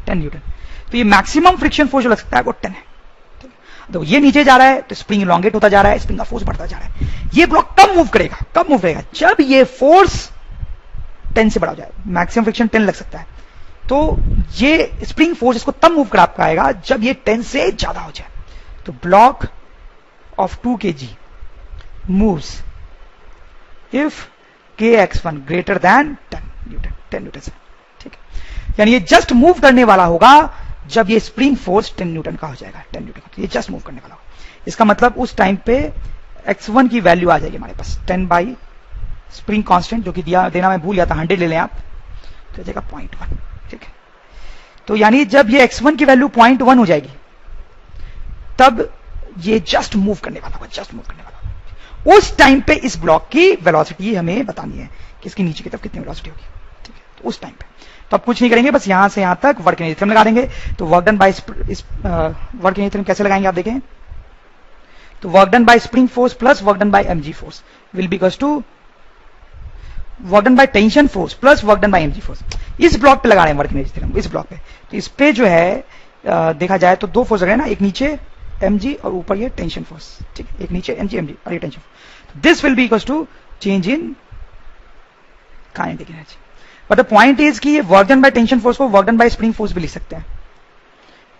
10 न्यूटन। तो ये मैक्सिमम फ्रिक्शन फोर्स जो लग सकता है वो 10 है, ठीक है। तो ये नीचे जा रहा है तो स्प्रिंग इलोंगेट होता जा रहा है, स्प्रिंग का फोर्स बढ़ता जा रहा है, ये ब्लॉक कब मूव करेगा, कब मूव करेगा, जब ये फोर्स 10 से बड़ा हो जाए, मैक्सिमम फ्रिक्शन 10 लग सकता है, तो ये स्प्रिंग फोर्स इसको तब मूव करा पाएगा जब ये 10 से ज्यादा हो जाए, तो block of 2 kg moves if kx1 greater than 10 Newton से, ठीक है, यानी ये जस्ट मूव करने वाला होगा जब ये स्प्रिंग फोर्स 10 न्यूटन का हो जाएगा, 10 न्यूटन का, तो ये जस्ट मूव करने वाला होगा, इसका मतलब उस टाइम पे x1 की वैल्यू आ जाएगी हमारे पास 10 बाई स्प्रिंग कांस्टेंट जो कि देना मैं भूल गया था, 100 ले लें आप तो जाएगा 0.1, ठीक है। तो यानी जब ये x1 की वैल्यू 0.1 हो जाएगी तब ये जस्ट मूव करने वाला होगा, जस्ट मूव करने वाला होगा, उस टाइम पे इस ब्लॉक की वेलोसिटी हमें बतानी है कि इसकी नीचे की तरफ कितनी वेलोसिटी होगी, ठीक है, तो उस टाइम पे तो अब कुछ नहीं करेंगे, बस यहां से यहां तक वर्क एनर्जी थ्योरम लगा देंगे। तो work done by work energy theorem कैसे लगाएंगे आप देखें, तो work done by spring force plus work done by mg force will be equals to work done by tension force plus work done by mg force. इस block पे लगा रहे हैं वर्क एनर्जी थ्योरम, इस ब्लॉक पे, तो इस पे जो है देखा जाए तो 2 फोर्स लग रहे हैं ना, एक नीचे mg और ऊपर ये टेंशन फोर्स, ठीक है, एक नीचे mg और ये tension force, this will be equals to change in kinetic energy. But the point is कि ये work done by tension force को work done by spring force भी लिख सकते हैं,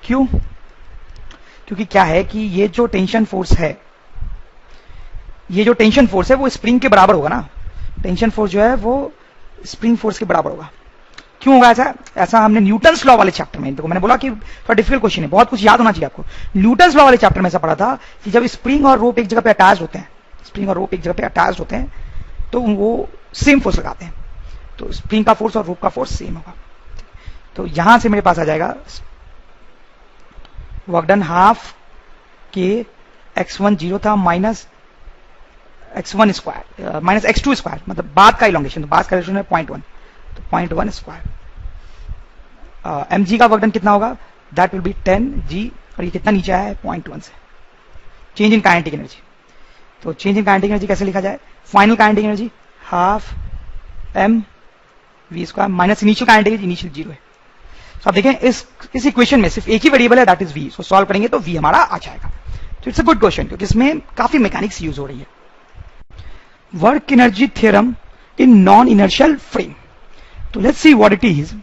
क्यों, क्योंकि क्या है कि ये जो टेंशन फोर्स है, ये जो टेंशन फोर्स है वो स्प्रिंग के बराबर होगा ना, टेंशन फोर्स जो है वो स्प्रिंग फोर्स के बराबर होगा। क्यों होगा ऐसा, ऐसा हमने न्यूटन्स लॉ वाले चैप्टर में, देखो मैंने बोला कि थोड़ा डिफिकल्ट क्वेश्चन है, बहुत कुछ याद होना चाहिए आपको, न्यूटन्स लॉ वाले चैप्टर में ऐसा पढ़ा था कि जब स्प्रिंग और रोप एक जगह पे अटैच होते हैं, स्प्रिंग और रोप एक जगह पे अटैच्ड होते हैं तो वो सेम फोर्स लगाते हैं, तो स्प्रिंग का फोर्स और रोप का फोर्स सेम होगा। तो यहां से मेरे पास आ जाएगा work done half k x1 0 था minus x1 square minus x2 square, मतलब बाद का इलोंगेशन, तो बाद का इलोंगेशन है 0.1, तो 0.1 स्क्वायर। mg का वर्क डन कितना होगा, दैट विल बी 10g, और ये कितना नीचे आया है 0.1 से। चेंज इन काइनेटिक एनर्जी, तो चेंज इन काइनेटिक एनर्जी कैसे लिखा जाए, final kinetic energy half m v square minus initial kinetic energy, initial 0 है। तो आप देखें इस इक्वेशन में सिर्फ एक ही वेरिएबल है, दैट इज v, इसको सॉल्व करेंगे तो v हमारा आ जाएगा। तो इट्स अ गुड क्वेश्चन क्योंकि इसमें काफी मैकेनिक्स यूज हो रही है। Work energy theorem in non inertial frame, तो let's see what it is.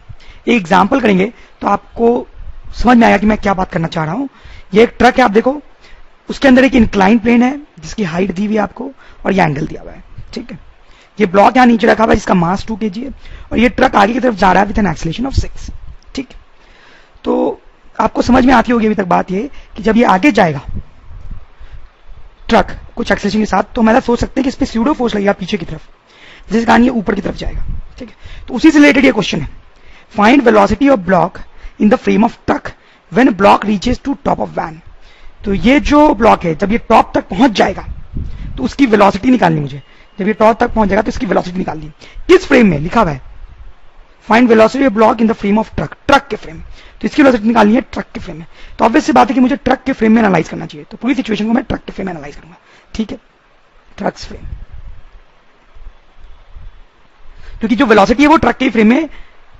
एक एग्जांपल करेंगे तो आपको समझ में आएगा कि मैं क्या बात करना चाह रहा हूं। ये एक ट्रक है, आप देखो उसके अंदर एक इंक्लाइन प्लेन है जिसकी हाइट दी हुई है आपको और ये एंगल दिया हुआ है, ठीक है। ये ब्लॉक यहां नीचे रखा हुआ है जिसका मास 2 kg है और ये ट्रक आगे की तरफ जा रहा है विद एन एक्सेलरेशन ऑफ 6, ठीक। तो आपको समझ में आती होगी अभी तक बात ये कि जब ये आगे जाएगा ट्रक कुछ एक्सेलरेशन के साथ, तो हम ऐसा सोच सकते हैं कि इस पे स्यूडो फोर्स लगेगा पीछे की तरफ, जिसके कारण ये ऊपर की तरफ जाएगा, ठीक है। तो उसी से रिलेटेड ये क्वेश्चन है, find velocity of block in the frame of truck when block reaches to top of van. तो ये जो ब्लॉक है जब ये टॉप तक पहुंच जाएगा तो उसकी वेलोसिटी निकालनी मुझे, जब ये टॉप तक पहुंच जाएगा तो इसकी वेलोसिटी निकालनी। किस फ्रेम में लिखा हुआ है, find velocity of block in the frame of truck, truck के फ्रेम, तो इसकी वेलोसिटी निकालनी है ट्रक के फ्रेम में। तो ऑब्वियस सी बात है कि मुझे ट्रक के फ्रेम में एनालाइज करना चाहिए, तो पूरी सिचुएशन को मैं ट्रक के फ्रेम में एनालाइज करूंगा, ठीक है। ट्रक्स फ्रेम, क्योंकि जो वेलोसिटी है वो ट्रक के फ्रेम में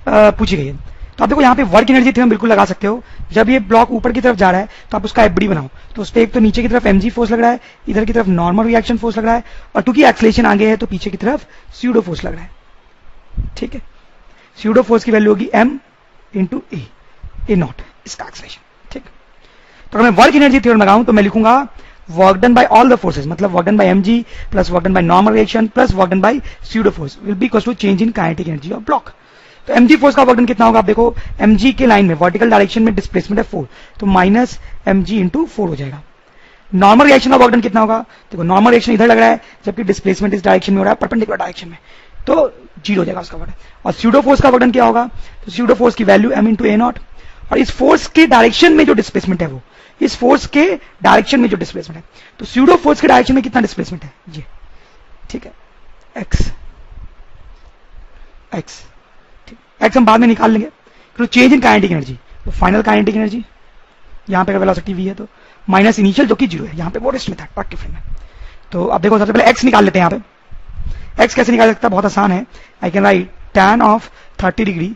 पूछी गई है। तो आप देखो यहाँ पे वर्क एनर्जी थ्योरम बिल्कुल लगा सकते हो। जब ये ब्लॉक ऊपर की तरफ जा रहा है तो आप उसका एफडी बनाओ, तो उस पर एक तो नीचे की तरफ mg फोर्स लग रहा है, इधर की तरफ नॉर्मल रिएक्शन फोर्स लग रहा है, और क्योंकि एक्सेलरेशन आगे है तो पीछे की तरफ स्यूडो फोर्स लग रहा है, ठीक है। स्यूडो फोर्स की वैल्यू होगी m इंटू ए नॉट, इसका एक्सेलरेशन, ठीक। तो अगर मैं वर्क एनर्जी थ्योरम लगाऊं तो मैं लिखूंगा work done by all the forces, मतलब work done by mg plus work done by normal reaction plus work done by pseudo force will be equal to change in kinetic energy of block. तो mg force का work done कितना होगा, आप देखो mg के line में vertical direction में displacement है 4, तो माइनस mg इंटू 4 हो जाएगा। नॉर्मल रिएक्शन का वर्क डन कितना होगा, देखो नॉर्मल रिएक्शन इधर लग रहा है जबकि डिस्प्लेसमेंट इस डायरेक्शन में हो रहा है, परपेंडिकुलर डायरेक्शन में, तो 0 हो जाएगा उसका वर्क डन। और स्यूडो फोर्स का वर्क डन क्या होगा, तो स्यूडो फोर्स की value m into A not, और इस फोर्स के डायरेक्शन में जो डिस्प्लेसमेंट है वो, इस फोर्स के डायरेक्शन में जो डिस्प्लेसमेंट है, तो स्यूडो फोर्स के डायरेक्शन में कितना डिस्प्लेसमेंट है ये, ठीक है, x x हम बाद में निकाल लेंगे। फिर चेंज इन काइनेटिक एनर्जी, तो फाइनल काइनेटिक एनर्जी यहाँ पे वेलोसिटी v है तो माइनस इनिशियल जो कि 0 है, यहाँ पे वो रेस्ट में था ट्रक के फ्रेम में। तो अब देखो सबसे पहले x निकाल लेते हैं। यहाँ पे x कैसे निकाल सकता है, बहुत आसान है। I can write tan of 30 degree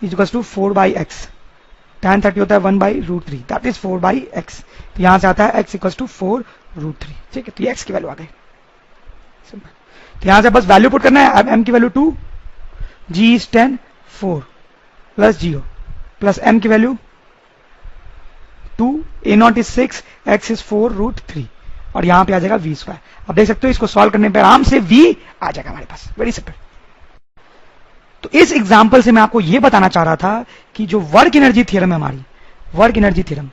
is equal to 4/x, tan 30 होता है 1/√3, दैट इज 4/x। तो यहां से आता है x इक्वल टू 4√3, ठीक है। तो ये x की वैल्यू आ गई, सिंपल। तो यहां से बस वैल्यू पुट करना है, अब m की value 2, g is 10, 4 plus 0 plus m की value 2, a not is 6, x is 4√3, और यहां पे आ जाएगा v स्क्वायर। अब देख सकते हो इसको सॉल्व करने पे आराम से v आ जाएगा हमारे पास, वेरी सिंपल। तो इस एग्जांपल से मैं आपको यह बताना चाह रहा था कि जो वर्क एनर्जी थ्योरम है हमारी, वर्क एनर्जी थ्योरम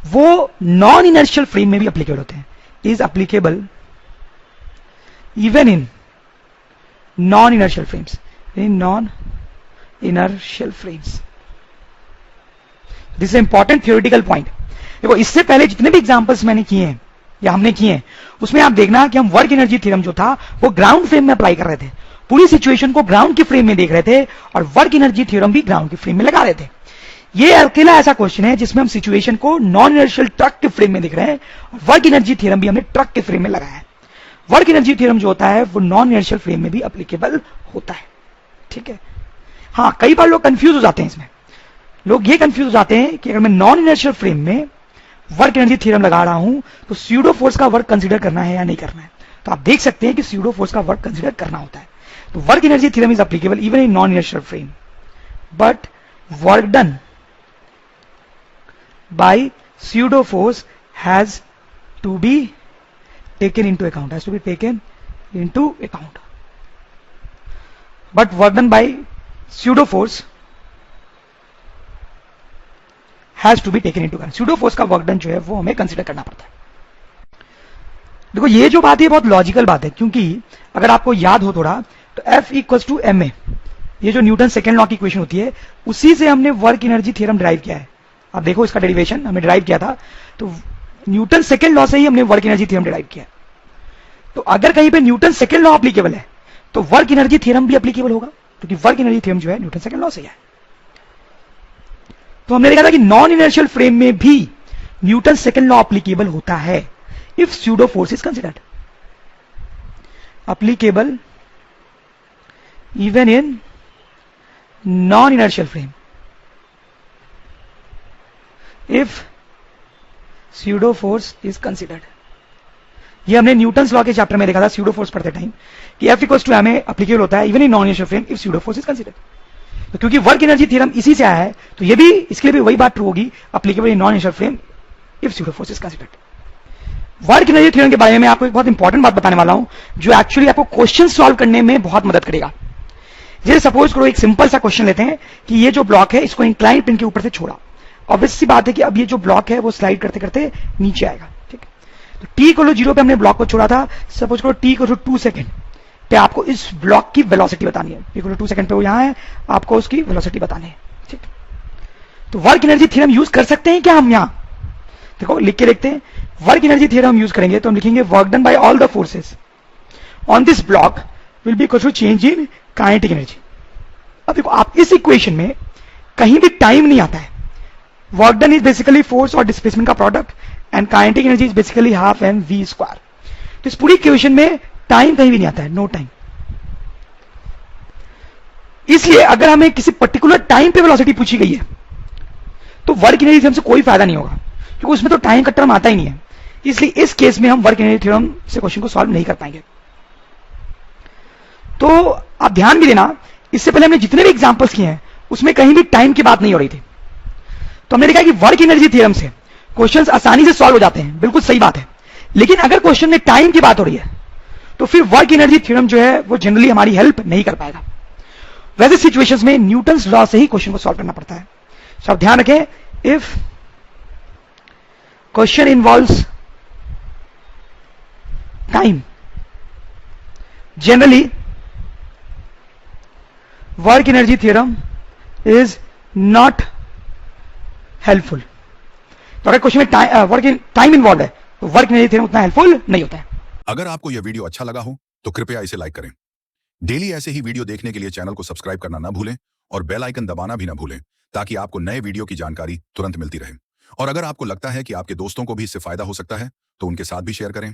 वो नॉन इनर्शियल फ्रेम में भी एप्लीकेबल होते हैं, is applicable even in non inertial frames, in non inertial frames. This is important theoretical point. देखो इससे पहले जितने भी एग्जांपल्स मैंने किए हैं या हमने किए हैं उसमें आप देखना कि हम वर्क एनर्जी थ्योरम जो था वो ग्राउंड फ्रेम में अप्लाई कर रहे थे, पूरी सिचुएशन को ग्राउंड के फ्रेम में देख रहे थे और वर्क एनर्जी थ्योरम भी ग्राउंड के फ्रेम में लगा रहे थे। ये अकेला ऐसा क्वेश्चन है जिसमें हम सिचुएशन को नॉन इनर्शियल ट्रक के फ्रेम में देख रहे हैं और वर्क एनर्जी थ्योरम भी हमने ट्रक के फ्रेम में लगाया है। वर्क एनर्जी थ्योरम जो होता है वो नॉन इनर्शियल फ्रेम में भी एप्लीकेबल होता है, ठीक है। हाँ, कई बार लोग कंफ्यूज हो जाते हैं इसमें, लोग ये कंफ्यूज हो जाते हैं कि अगर मैं नॉन इनर्शियल फ्रेम में वर्क एनर्जी थ्योरम लगा रहा हूं तो स्यूडो फोर्स का वर्क कंसीडर करना है या नहीं करना है। तो आप देख सकते हैं कि स्यूडो फोर्स का वर्क कंसीडर करना होता है। तो work energy theorem is applicable even in non inertial frame, but work done by pseudo force has to be taken into account, has to be taken into account. But work done by pseudo force has to be taken into account. Pseudo force का work done जो है वो हमें consider करना पड़ता है। देखो ये जो बात है बहुत लॉजिकल बात है, क्योंकि अगर आपको याद हो थोड़ा तो F इक्वल्स टू ma, ये जो न्यूटन सेकेंड लॉ की इक्वेशन होती है उसी से हमने वर्क एनर्जी थ्योरम डिराइव किया है। आप देखो इसका डेरिवेशन हमने डिराइव किया था, तो न्यूटन सेकेंड लॉ से ही हमने वर्क एनर्जी थ्योरम डिराइव किया। तो अगर कहीं पे न्यूटन सेकेंड लॉ एप्लीकेबल है तो वर्क एनर्जी थ्योरम भी एप्लीकेबल होगा, क्योंकि वर्क एनर्जी थ्योरम जो है न्यूटन सेकेंड लॉ से है। तो हमने देखा था कि नॉन इनर्शियल फ्रेम में भी न्यूटन सेकेंड लॉ एप्लीकेबल होता है if pseudo force is considered, applicable even in non inertial frame if pseudo force is considered. ये हमने न्यूटन्स लॉ के चैप्टर में देखा था स्यूडो फोर्स पढ़ते टाइम कि F equals to ma applicable होता है even in non inertial frame if pseudo force is considered. तो क्योंकि वर्क एनर्जी थ्योरम इसी से आया है तो ये भी इसके लिए भी वही बात ट्रू होगी, applicable in non inertial frame if pseudo force is considered. Work energy theorem के बारे में आपको एक बहुत इंपॉर्टेंट बात बताने वाला हूं जो एक्चुअली आपको क्वेश्चन सॉल्व करने में बहुत मदद करेगा। जैसे सपोज करो एक सिंपल सा क्वेश्चन लेते हैं कि ये जो ब्लॉक है इसको इंक्लाइंड पिन के ऊपर से छोड़ा, ऑब्वियस सी बात है कि अब ये जो ब्लॉक है वो स्लाइड करते करते नीचे आएगा। ठीक है, तो t इक्वल टू 0 पे हमने ब्लॉक को छोड़ा था, सपोज करो t इक्वल टू 2 सेकंड पे आपको इस ब्लॉक की वेलोसिटी बतानी है। t इक्वल टू 2 सेकंड पे वो यहां है, आपको उसकी वेलोसिटी बतानी है। ठीक, तो वर्क एनर्जी थ्योरम यूज कर सकते हैं क्या हम यहां? देखो लिख के देखते हैं, वर्क एनर्जी थ्योरम यूज करेंगे तो हम लिखेंगे work done by all the forces on this block will be equal to change in kinetic energy. अब देखो आप इस इक्वेशन में कहीं भी टाइम नहीं आता है। Work done is basically force और डिस्प्लेसमेंट का product and kinetic energy is basically half m v square. तो इस पूरी इक्वेशन में टाइम कहीं भी नहीं आता है, नो टाइम। इसलिए अगर हमें किसी पर्टिकुलर टाइम पे वेलोसिटी पूछी गई है तो वर्क एनर्जी थ्योरम से कोई फायदा नहीं होगा, क्योंकि उसमें तो टाइम का टर्म आता ही नहीं है। इसलिए इस केस में हम वर्क एनर्जी थ्योरम से क्वेश्चन को सॉल्व नहीं कर पाएंगे। तो आप ध्यान भी देना, इससे पहले हमने जितने भी एग्जांपल्स किए हैं उसमें कहीं भी टाइम की बात नहीं हो रही थी। तो हमने देखा कि वर्क एनर्जी थ्योरम से क्वेश्चंस आसानी से सॉल्व हो जाते हैं, बिल्कुल सही बात है। लेकिन अगर क्वेश्चन में टाइम की बात हो रही है तो फिर वर्क एनर्जी थ्योरम जो है वो जनरली हमारी हेल्प नहीं कर पाएगा। वैसे सिचुएशंस में न्यूटन्स लॉ से ही क्वेश्चन को सॉल्व करना पड़ता है। तो आप ध्यान रखें, if question involves time generally work energy theorem is not helpful. तो अगर क्वेश्चन में टाइम इन्वॉल्व है तो वर्क एनर्जी थ्योरम उतना हेल्पफुल नहीं होता है।
अगर आपको यह वीडियो अच्छा लगा हो तो कृपया इसे लाइक करें। डेली ऐसे ही वीडियो देखने के लिए चैनल को सब्सक्राइब करना ना भूलें और बेल आइकन दबाना भी ना भूलें, ताकि आपको नए वीडियो की जानकारी तुरंत मिलती रहे। और अगर आपको लगता है कि आपके दोस्तों को भी इससे फायदा हो सकता है तो उनके साथ भी शेयर करें।